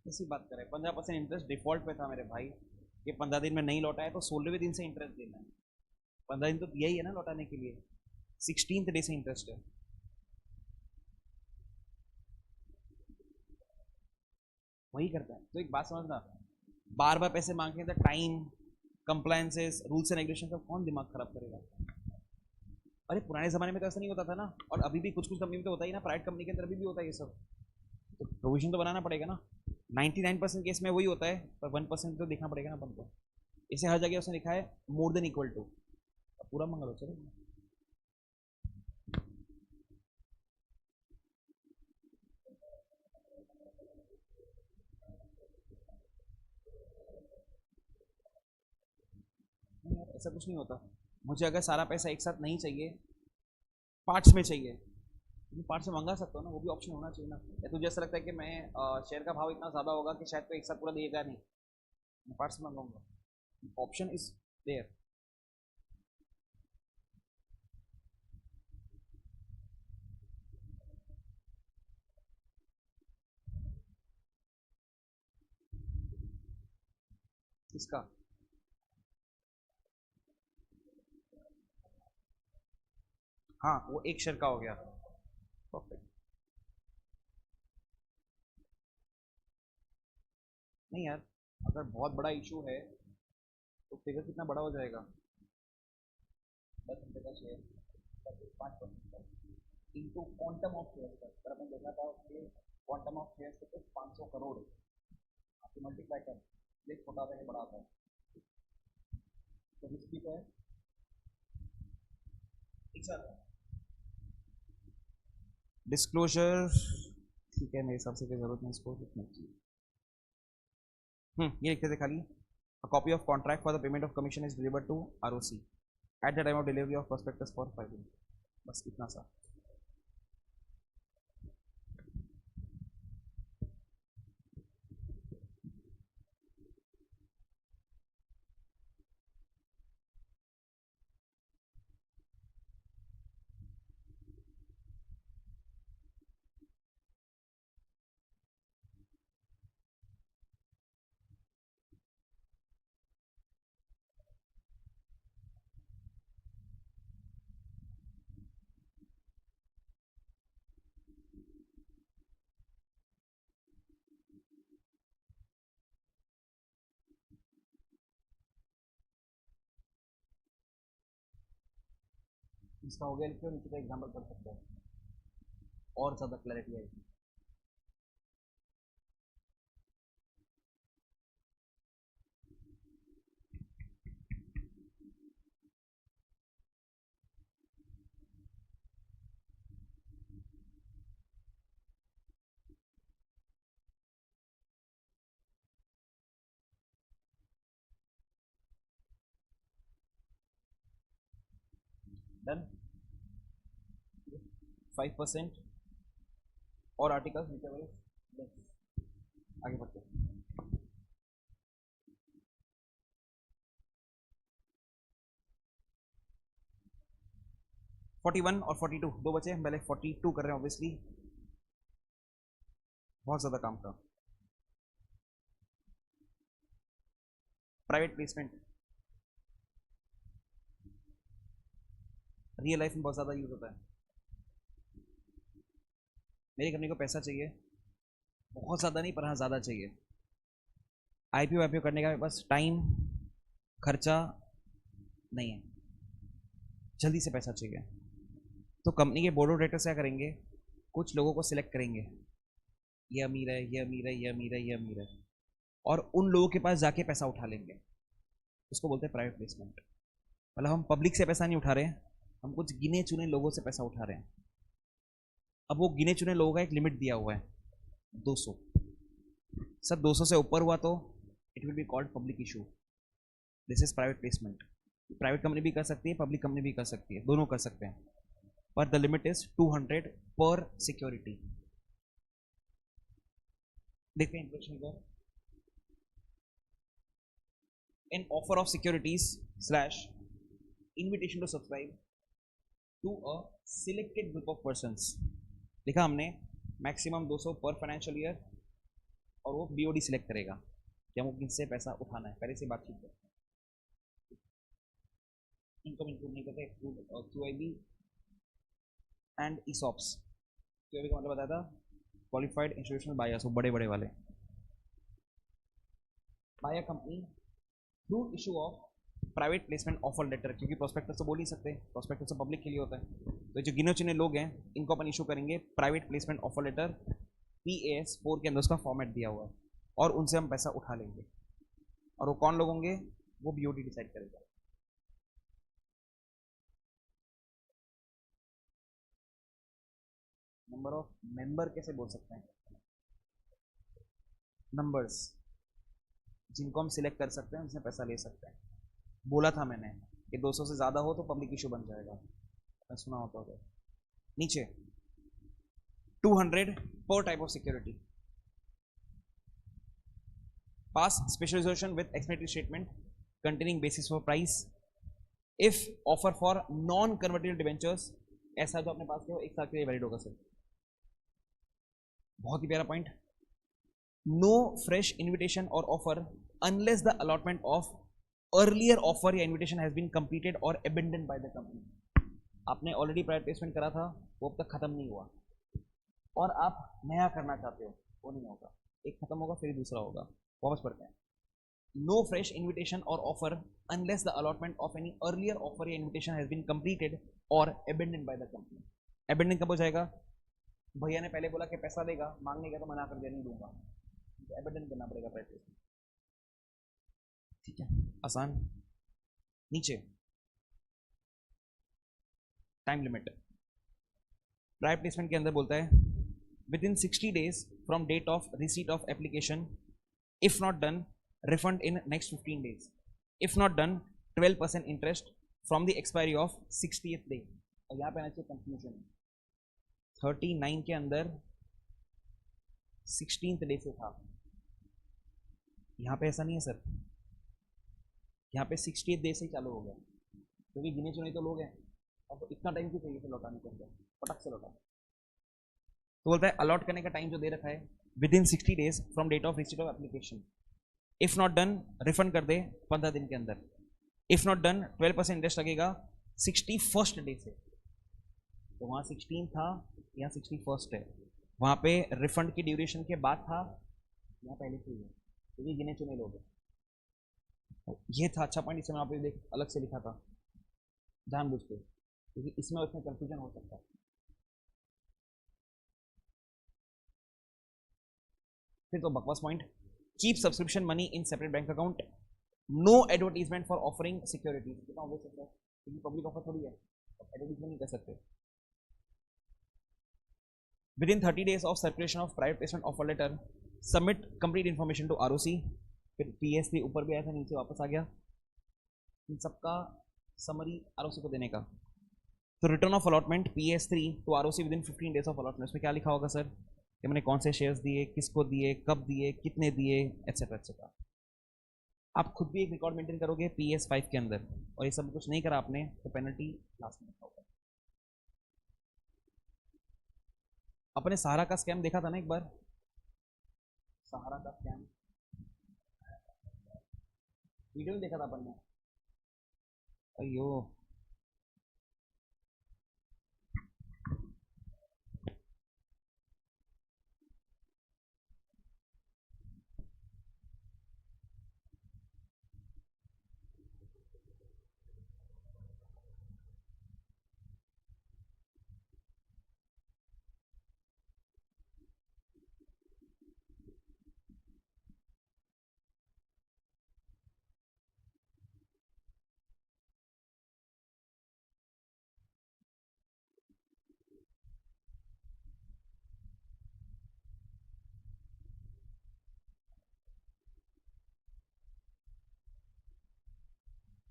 इसी बात करें, 15% इंटरेस्ट डिफॉल्ट पे था मेरे भाई। ये 15 दिन में नहीं लौटा है तो 16वें दिन से इंटरेस्ट देना है। 15 दिन तो दिया ही है ना लौटाने के लिए, 16th डे से इंटरेस्ट है। वही करता है, तो एक बात समझना, बार बार पैसे मांगते हैं तो time, compliances, rules and regulation का कौन दिमाग खराब करेगा। अरे पुराने जमाने में तो ऐसा नहीं होता था ना, और अभी भी कुछ कुछ कंपनी में तो होता ही ना, प्राइवेट कंपनी के अंदर भी होता है ये सब। तो प्रोविजन तो बनाना पड़ेगा ना। 99% केस में वही होता है, पर 1% तो देखना पड़ेगा ना अपन को। इसे हर जगह उसने लिखा है मोर देन इक्वल टू, पूरा मंगल हो चलो। नहीं यार, ऐसा कुछ नहीं होता। मुझे अगर सारा पैसा एक साथ नहीं चाहिए, पार्ट्स में चाहिए, तो पार्ट्स में मंगा सकता हूँ ना, वो भी ऑप्शन होना चाहिए ना। या तुझे ऐसा लगता है कि मैं शेयर का भाव इतना ज़्यादा होगा कि शायद तो एक साथ पूरा देगा नहीं, मैं पार्ट्स में मंगाऊंगा, ऑप्शन इज देयर। इसका, हाँ वो एक शेयर का हो गया। परफेक्ट। नहीं यार, अगर बहुत बड़ा इशू है तो फिगर कितना बड़ा हो जाएगा, 10 रुपये का share, 5% into quantum of share का, अगर अपन देखा था कि क्वांटम ऑफ शेयर से कुछ 500 करोड़, आपको मल्टीप्लाई कर, ये छोटा आता है बड़ा आता है, तो रिस्क भी तो है एक साथ। डिस्क्लोजर, ठीक है, मेरे हिसाब से कोई जरूरत नहीं इसको लिखने की। ये लिखते थे खाली, a copy of contract for the payment of commission is delivered to ROC at the time of delivery of prospectus for filing, बस इतना सा। इसका हो गया, लिखिए नीचे का एग्जाम्पल कर सकते हैं, और ज़्यादा क्लैरिटी आएगी। डन, 5% और आर्टिकल्स नीचे वाले, आगे बढ़ते हैं। 41 और 42 दो बचे, हम पहले 42 कर रहे हैं ऑब्वियसली, बहुत ज़्यादा काम था। प्राइवेट प्लेसमेंट रियल लाइफ में बहुत ज़्यादा यूज होता है। मेरी कंपनी को पैसा चाहिए, बहुत ज़्यादा नहीं पर हाँ ज़्यादा चाहिए। आईपीओ वाईपीओ करने का मेरे पास टाइम, खर्चा नहीं है, जल्दी से पैसा चाहिए। तो कंपनी के बोर्ड ऑफ डायरेक्टर्स क्या करेंगे, कुछ लोगों को सिलेक्ट करेंगे, ये अमीर है, ये अमीर है, ये अमीर है, ये अमीर है, और उन लोगों के पास जाके पैसा उठा लेंगे, उसको बोलते हैं प्राइवेट प्लेसमेंट। मतलब हम पब्लिक से पैसा नहीं उठा रहे हैं, हम कुछ गिने चुने लोगों से पैसा उठा रहे हैं। अब वो गिने चुने लोगों का एक लिमिट दिया हुआ है 200। सर 200 से ऊपर हुआ तो it will be called public issue, this is private placement. Private company भी कर सकती है, पब्लिक कंपनी भी कर सकती है, दोनों कर सकते हैं, पर द लिमिट इज 200 पर सिक्योरिटी। देखते हैं इंट्रोडक्शन को। An offer of securities slash invitation to subscribe to a selected group of persons. देखा हमने मैक्सिमम 200 पर फाइनेंशियल ईयर, और वो बीओडी सिलेक्ट करेगा कि हमको किससे पैसा उठाना है, पहले से बातचीत करते हैं। इनकम इंक्लूड नहीं करते, क्यूआईबी एंड ईसॉप्स। क्यूआईबी का मतलब बताया था क्वालिफाइड इंस्टीट्यूशनल बायर्स, वो बड़े बड़े वाले। By a company through issue of private placement offer letter, क्योंकि प्रोस्पेक्टस तो बोल नहीं सकते, प्रोस्पेक्टस तो पब्लिक के लिए होता है। तो जो गिने चुने लोग हैं इनको अपन इशू करेंगे private placement offer letter, PAS4 के अंदर उसका फॉर्मेट दिया हुआ है, और उनसे हम पैसा उठा लेंगे। और वो कौन लोग होंगे, वो BOD डिसाइड करेगा। नंबर ऑफ मेंबर कैसे बोल सकते हैं, नंबर्स जिनको हम सिलेक्ट कर सकते हैं, उनसे पैसा ले सकते हैं। बोला था मैंने कि 200 से ज़्यादा हो तो पब्लिक इशू बन जाएगा, मैं सुना होता होगा। नीचे 200 per type of security. Pass specialization with explanatory statement containing basis for price. If offer for non-convertible debentures, ऐसा जो आपने पास किया वो 1 साल के लिए वैलिड होगा सर। बहुत ही प्यारा पॉइंट। नो फ्रेश इन्विटेशन और offer unless the allotment of earlier offer या इन्विटेशन हैज बीन कंप्लीटेड और अबेंडन बाय द कंपनी। आपने ऑलरेडी प्राइवेट प्लेसमेंट करा था, वो अब तक खत्म नहीं हुआ, और आप नया करना चाहते हो, वो नहीं होगा। एक खत्म होगा फिर दूसरा होगा। वापस पढ़ते हैं। नो फ्रेश इन्विटेशन और offer unless the allotment of any earlier offer या इन्विटेशन हैज बीन कंप्लीटेड और abandon by the company. Abandon कब हो जाएगा, भैया ने पहले बोला कि पैसा देगा, मांगने का तो मना कर दिया नहीं दूंगा, तो अबेंडन करना पड़ेगा प्रैक्टिस। ठीक है, आसान। नीचे टाइम लिमिट प्राइवेट प्लेसमेंट के अंदर बोलता है within 60 days from date of receipt of application, if not done refund in next 15 days, if not done 12% interest from the expiry of 60th day। और यहाँ पे आना चाहिए कंफ्यूजन, 39 के अंदर 16th डे से था, यहाँ पे ऐसा नहीं है सर, यहाँ पे 60th डे से ही चालू हो गया, क्योंकि गिने चुने तो लोग हैं, अब इतना टाइम क्यों चाहिए लौटाने के अंदर, पटक से लौटा। तो बोलता है अलॉट करने का टाइम जो दे रखा है within 60 days from date of receipt of application, if not done refund कर दे 15 दिन के अंदर, इफ नॉट डन 12% इंटरेस्ट लगेगा 61st डे से। तो वहाँ 16 था, यहाँ 61st है, वहाँ पे रिफंड की ड्यूरेशन के बाद था, यहाँ पहले से ही है, क्योंकि गिने चुने लोग हैं। ये था अच्छा पॉइंट, इसे मैं आप देख अलग से लिखा था जानबूझ के, क्योंकि इसमें उसमें कंफ्यूजन हो सकता है। फिर तो बकवास point, keep subscription money in separate bank account, no advertisement for offering securities. कितना हो सकता है, क्योंकि पब्लिक ऑफर थोड़ी है, एडवर्टीजमेंट नहीं कर सकते। Within 30 days of circulation of private placement offer letter, submit complete information to ROC। फिर PS3 ऊपर भी आया था, नीचे वापस आ गया, इन सबका समरी ROC को देने का। तो return of allotment PS3 to ROC within 15 days of allotment, उसमें क्या लिखा होगा सर कि मैंने कौन से शेयर्स दिए, किसको दिए, कब दिए, कितने दिए, एटसेट्रा एटसेट्रा। आप खुद भी एक रिकॉर्ड मेंटेन करोगे PS5 के अंदर, और ये सब कुछ नहीं करा आपने तो पेनल्टी लास्ट में होगा। अपने सहारा का स्कैम देखा था ना एक बार, सहारा का स्कैम वीडियो में देखा था अपन ने। अयो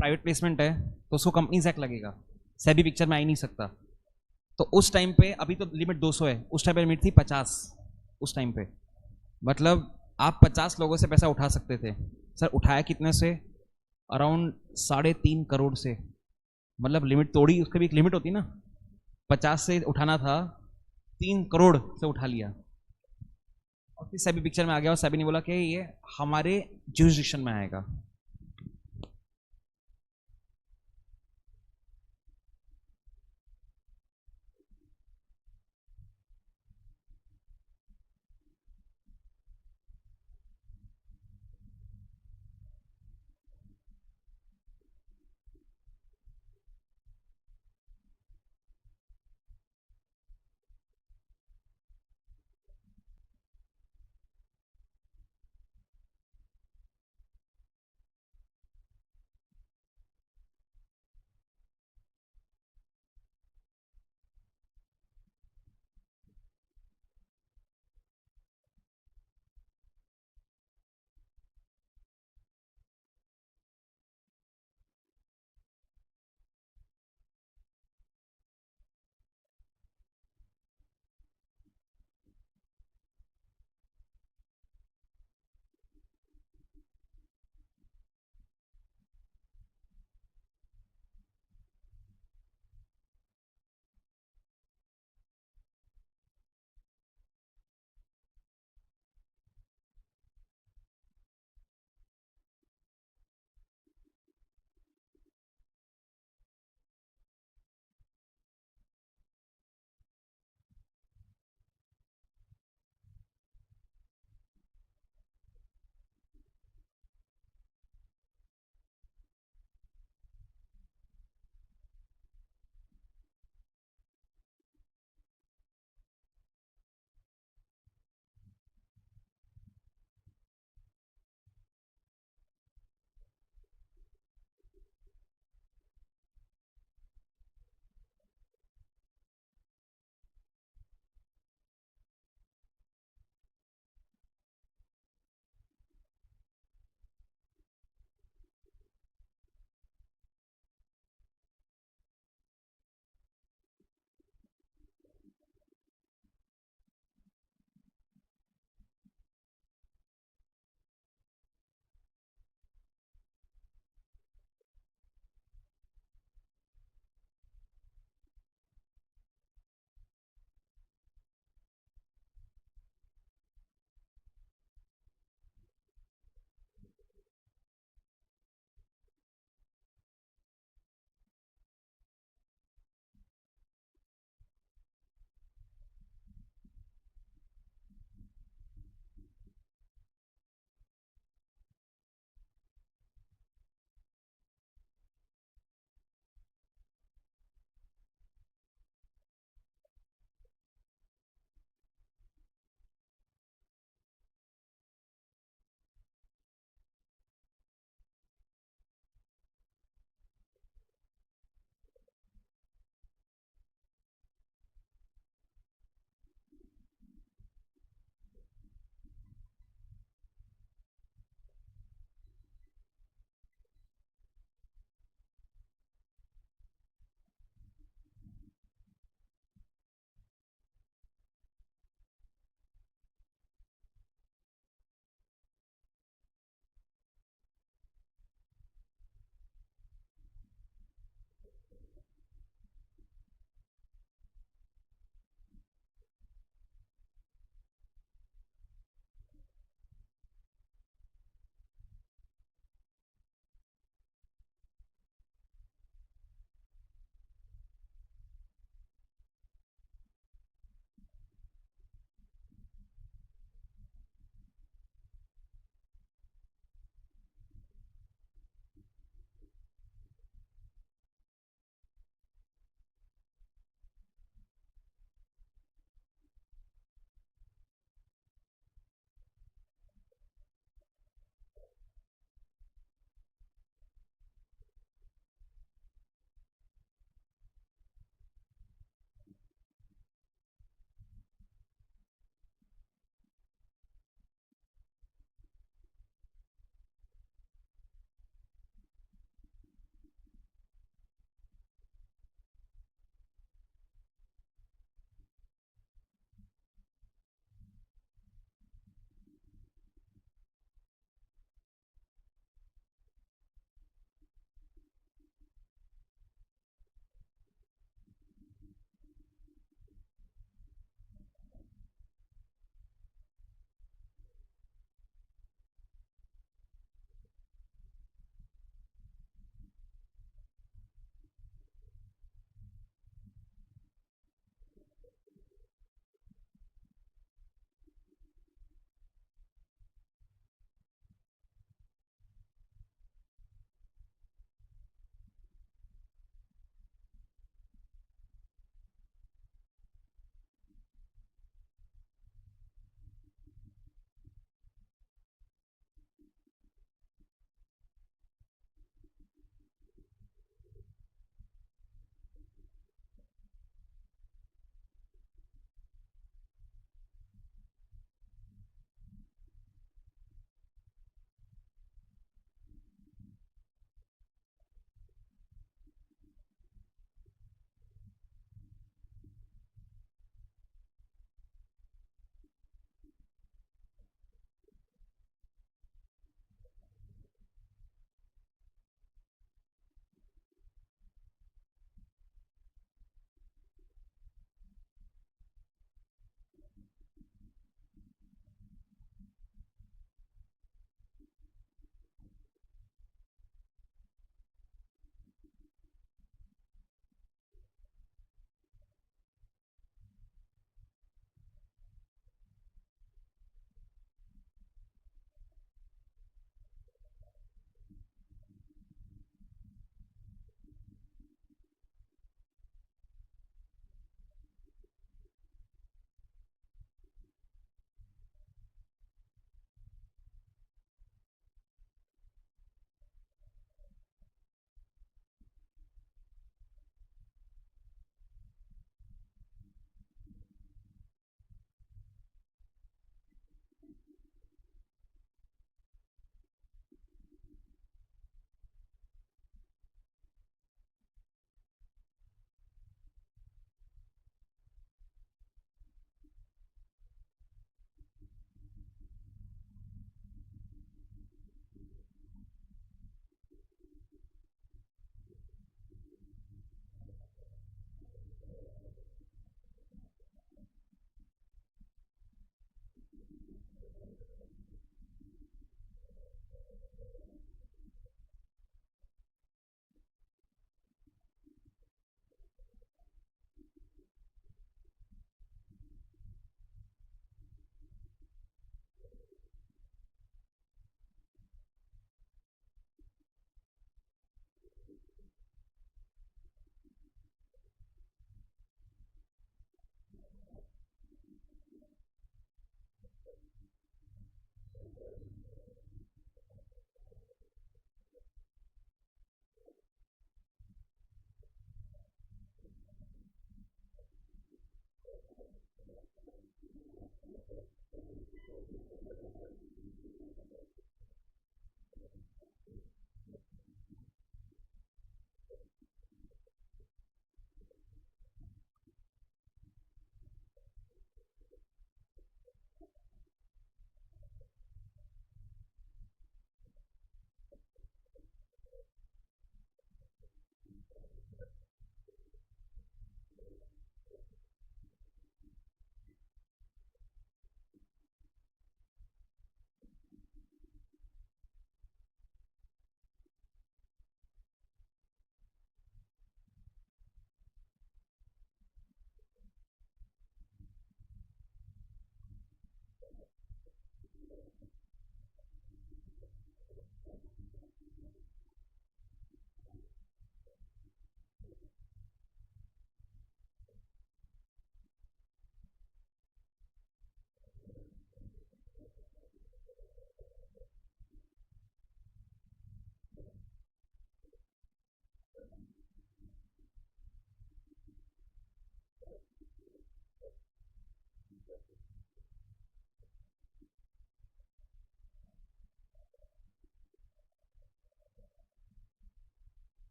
प्राइवेट प्लेसमेंट है तो उसको कंपनीज एक्ट लगेगा, सेबी पिक्चर में आ ही नहीं सकता। तो उस टाइम पे, अभी तो लिमिट 200 है, उस टाइम पे लिमिट थी 50। उस टाइम पे मतलब आप 50 लोगों से पैसा उठा सकते थे। सर उठाया कितने से? अराउंड 3.5 करोड़ से। मतलब लिमिट तोड़ी, उसकी भी एक लिमिट होती ना, 50 से उठाना था, 3 करोड़ से उठा लिया। और फिर सभी पिक्चर में आ गया और सभी ने बोला कि ये हमारे जुरिस्डिक्शन में आएगा।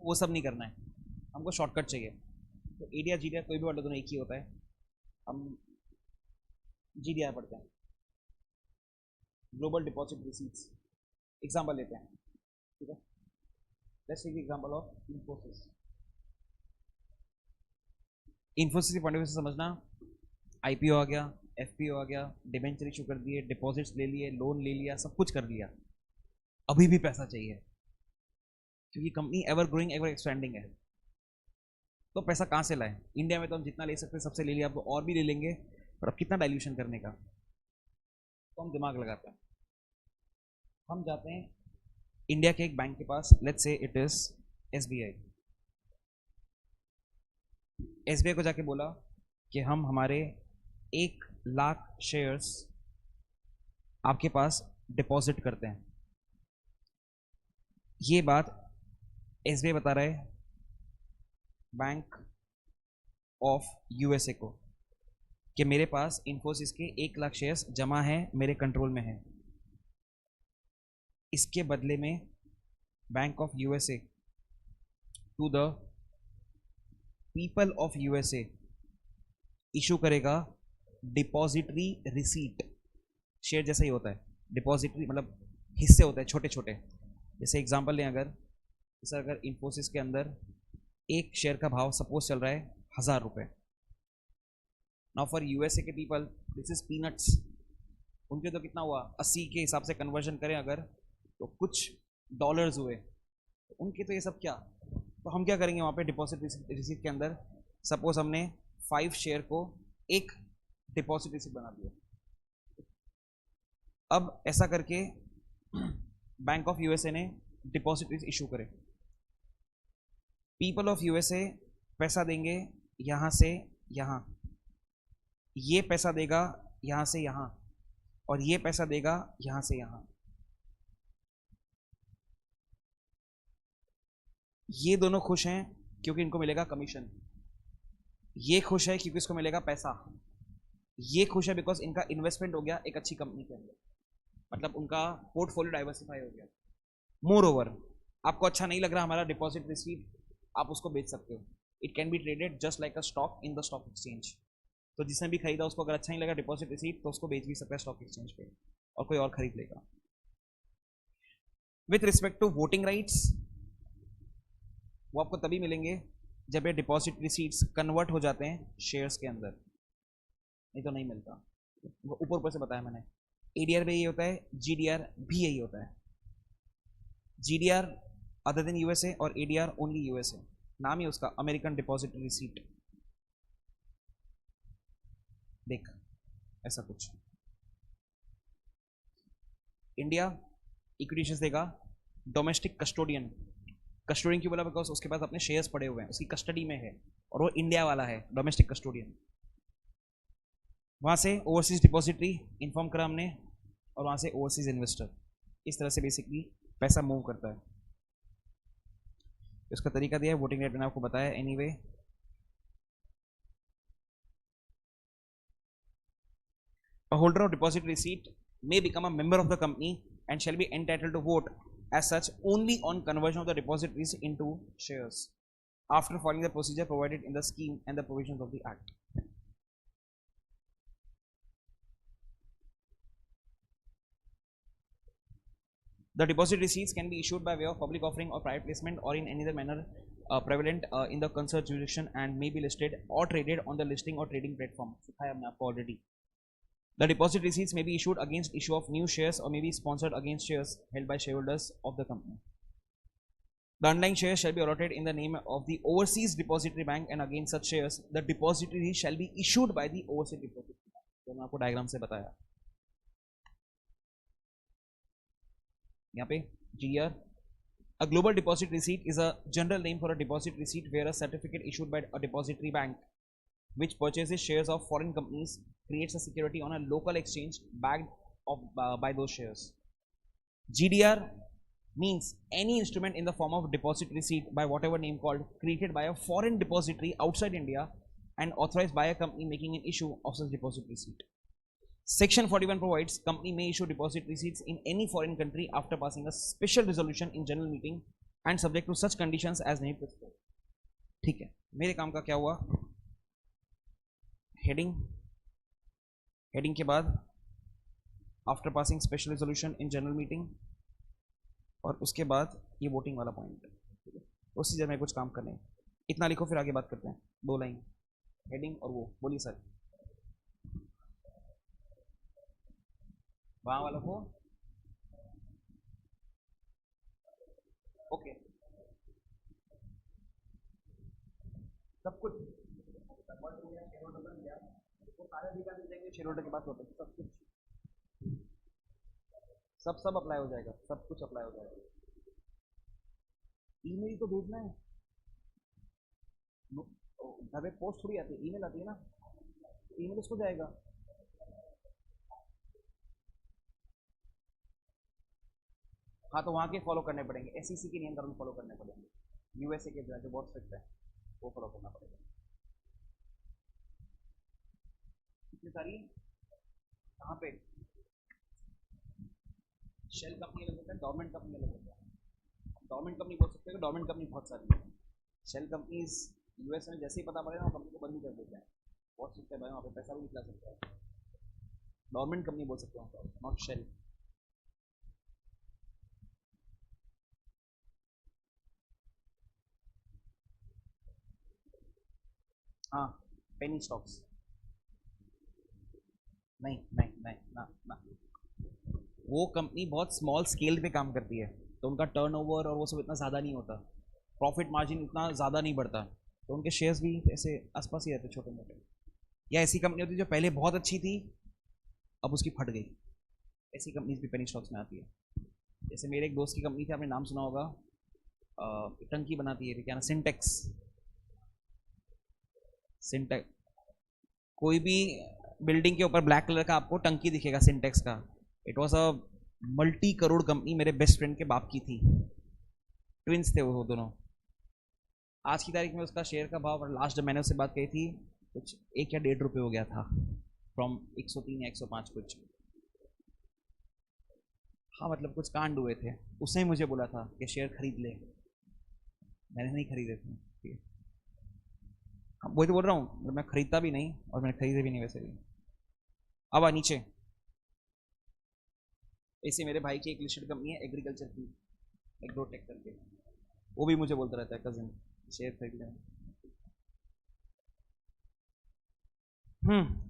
वो सब नहीं करना है, हमको शॉर्टकट चाहिए। तो एडीआर जीडीआर कोई भी वर्ड दोनों एक ही होता है। हम जीडीआर पढ़ते हैं, ग्लोबल डिपॉजिट रिसीट्स। एग्जाम्पल लेते हैं, ठीक है। Let's take the example of Infosys. Infosys के पॉइंट ऑफ व्यू से समझना, आईपीओ आ गया, एफपीओ आ गया, डिबेंचर इशू कर दिए, डिपॉजिट्स ले लिए, लोन ले लिया, सब कुछ कर लिया, अभी भी पैसा चाहिए क्योंकि company ever growing ever expanding है। तो पैसा कहाँ से लाए? इंडिया में तो हम जितना ले सकते हैं सबसे ले लिया, अब तो और भी ले लेंगे, पर अब कितना डाइल्यूशन करने का? तो हम दिमाग लगाते हैं, हम जाते हैं इंडिया के एक बैंक के पास, let's say it is SBI. SBI को जाके बोला कि हम हमारे 1 लाख शेयर्स आपके पास डिपॉजिट करते हैं। ये बात एसबीआई बता रहा है बैंक ऑफ यूएसए को कि मेरे पास इन्फोसिस के 1 लाख शेयर्स जमा है, मेरे कंट्रोल में है। इसके बदले में bank of USA to the people of USA issue करेगा डिपॉजिटरी रिसीट। शेयर जैसा ही होता है, डिपॉजिटरी मतलब हिस्से होते हैं छोटे छोटे। जैसे एग्जांपल लें, अगर इन्फोसिस के अंदर एक शेयर का भाव सपोज चल रहा है 1000 रुपये। नाउ फॉर यूएसए के पीपल दिस इज पीनट्स। उनके तो कितना हुआ, 80 के हिसाब से कन्वर्जन करें अगर तो कुछ डॉलर्स हुए, तो उनके तो ये सब क्या। तो हम क्या करेंगे वहाँ पे डिपॉजिट रिसीट के अंदर, सपोज हमने 5 शेयर को एक डिपॉजिट रिसीट बना दिया। अब ऐसा करके बैंक ऑफ यूएसए ने डिपॉजिट इशू करे, पीपल ऑफ यूएसए पैसा देंगे यहाँ से यहाँ, ये पैसा देगा यहाँ से यहाँ, और ये पैसा देगा यहाँ से यहाँ। ये दोनों खुश हैं क्योंकि इनको मिलेगा कमीशन, ये खुश है क्योंकि इसको मिलेगा पैसा, ये खुश है बिकॉज इनका इन्वेस्टमेंट हो गया एक अच्छी कंपनी के अंदर, मतलब उनका पोर्टफोलियो डाइवर्सिफाई हो गया। मोर ओवर, आपको अच्छा नहीं लग रहा हमारा डिपॉजिट रिसीट, आप उसको बेच सकते हो। It can be traded just like a stock in the stock exchange. तो जिसने भी खरीदा उसको अगर अच्छा नहीं लगा डिपॉजिट रिसीट तो उसको बेच भी सकता है स्टॉक एक्सचेंज पे, और कोई और खरीद लेगा। With respect to voting rights, वो आपको तभी मिलेंगे जब ये डिपॉजिट रिसीट्स कन्वर्ट हो जाते हैं शेयर्स के अंदर, नहीं तो नहीं मिलता। ऊपर ऊपर से बताया मैंने, एडीआर भी यही होता है, जीडीआर भी यही होता है। जीडीआर अदर देन यूएसए और एडीआर ओनली यूएसए, नाम ही उसका अमेरिकन डिपॉजिटरी रिसीट। देख ऐसा कुछ इंडिया इक्विटी शेयर्स देगा, डोमेस्टिक कस्टोडियन, कस्टोडियन क्यों बोला, बिकॉज उसके पास अपने शेयर्स पड़े हुए हैं, उसकी कस्टडी में है और वो इंडिया वाला है, डोमेस्टिक कस्टोडियन। वहाँ से ओवरसीज डिपॉजिटरी इन्फॉर्म करा हमने, और वहाँ से ओवरसीज इन्वेस्टर। इस तरह से बेसिकली पैसा मूव करता है। इसका तरीका दिया है, वोटिंग रेट मैंने आपको बताया। Anyway a holder of deposit receipt may become a member of the company and shall be entitled to vote as such only on conversion of the depositories into shares after following the procedure provided in the scheme and the provisions of the act. The deposit receipts can be issued by way of public offering or private placement or in any other manner prevalent in the concerned jurisdiction and may be listed or traded on the listing or trading platform. सिखाया हमने आपको already. The deposit receipts may be issued against issue of new shares or may be sponsored against shares held by shareholders of the company. The underlying shares shall be allotted in the name of the overseas depository bank and against such shares the depository shall be issued by the overseas depository bank. तो मैं आपको diagram से बताया यहाँ पे GR. A global deposit receipt is a general name for a deposit receipt where a certificate issued by a depository bank which purchases shares of foreign companies creates a security on a local exchange backed by those shares. GDR means any instrument in the form of deposit receipt by whatever name called created by a foreign depository outside India and authorized by a company making an issue of such deposit receipt. Section 41 provides company may issue deposit receipts in any foreign country after passing a special resolution in general meeting and subject to such conditions as may prescribe. ठीक है, मेरे काम का क्या हुआ, heading के बाद after passing special resolution in general meeting, और उसके बाद ये वोटिंग वाला पॉइंट, ठीक है। उसी जगह में कुछ काम करने, इतना लिखो फिर आगे बात करते हैं। 2 लाइन हेडिंग और वो बोलिए सर। वहां वालों को ओके सब कुछ वो सारे अधिकार मिल जाएंगे शेयर होल्डर के पास होते हैं सब कुछ सब अप्लाई हो जाएगा सब कुछ अप्लाई हो जाएगा ईमेल तो भेजना है घर पे पोस्ट थोड़ी आती है ईमेल आती है ना ईमेल उसको जाएगा हाँ तो वहाँ के फॉलो करने पड़ेंगे एसईसी के नियम कानून फॉलो करने पड़ेंगे यूएसए के जो बहुत स्ट्रिक्ट है वो फॉलो करना पड़ेगा कितनी सारी कहाँ पे शेल कंपनी अलग होता है गवर्नमेंट कंपनी अलग होता है गवर्नमेंट कंपनी बोल सकते हैं गवर्नमेंट कंपनी बहुत सारी है शेल कंपनीज यूएस में जैसे ही पता पड़े ना कंपनी को बंद ही कर देते हैं बहुत स्ट्रिक्ट है भाई वहाँ पे पैसा भी निकला सकता है गवर्नमेंट कंपनी बोल सकते हो नॉट शेल हाँ पेनी स्टॉक्स नहीं नहीं नहीं ना ना वो कंपनी बहुत स्मॉल स्केल पे काम करती है तो उनका टर्नओवर और वो सब इतना ज़्यादा नहीं होता प्रॉफिट मार्जिन इतना ज़्यादा नहीं बढ़ता तो उनके शेयर्स भी ऐसे आसपास ही रहते छोटे मोटे या ऐसी कंपनी होती है जो पहले बहुत अच्छी थी अब उसकी फट गई ऐसी कंपनीज भी पेनी स्टॉक्स में आती है जैसे मेरे एक दोस्त की कंपनी थी आपने नाम सुना होगा टंकी बनाती है क्या ना सिंटेक्स सिंटेक्स कोई भी बिल्डिंग के ऊपर ब्लैक कलर का आपको टंकी दिखेगा सिंटेक्स का it was a multi crore company मेरे बेस्ट फ्रेंड के बाप की थी ट्विंस थे वो दोनों आज की तारीख में उसका शेयर का भाव लास्ट जब मैंने उससे बात कही थी कुछ 1 या 1.5 रुपये हो गया था फ्रॉम 103 या 105 कुछ हाँ मतलब कुछ कांड हुए थे उसने ही मुझे बोला था कि शेयर खरीद ले मैंने नहीं खरीदे थे वही तो बोल रहा हूँ मतलब मैं खरीदता भी नहीं और मैंने खरीदे भी नहीं वैसे भी अब आ नीचे ऐसे मेरे भाई की एक लिस्टेड कंपनी है एग्रीकल्चर की एग्रोटेक करके वो भी मुझे बोलता रहता है कजिन शेयर खरीद लें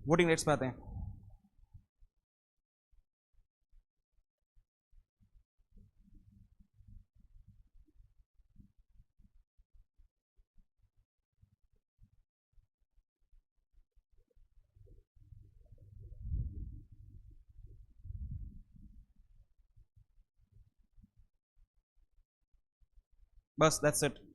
वोटिंग रेट्स पे आते हैं बस दैट्स इट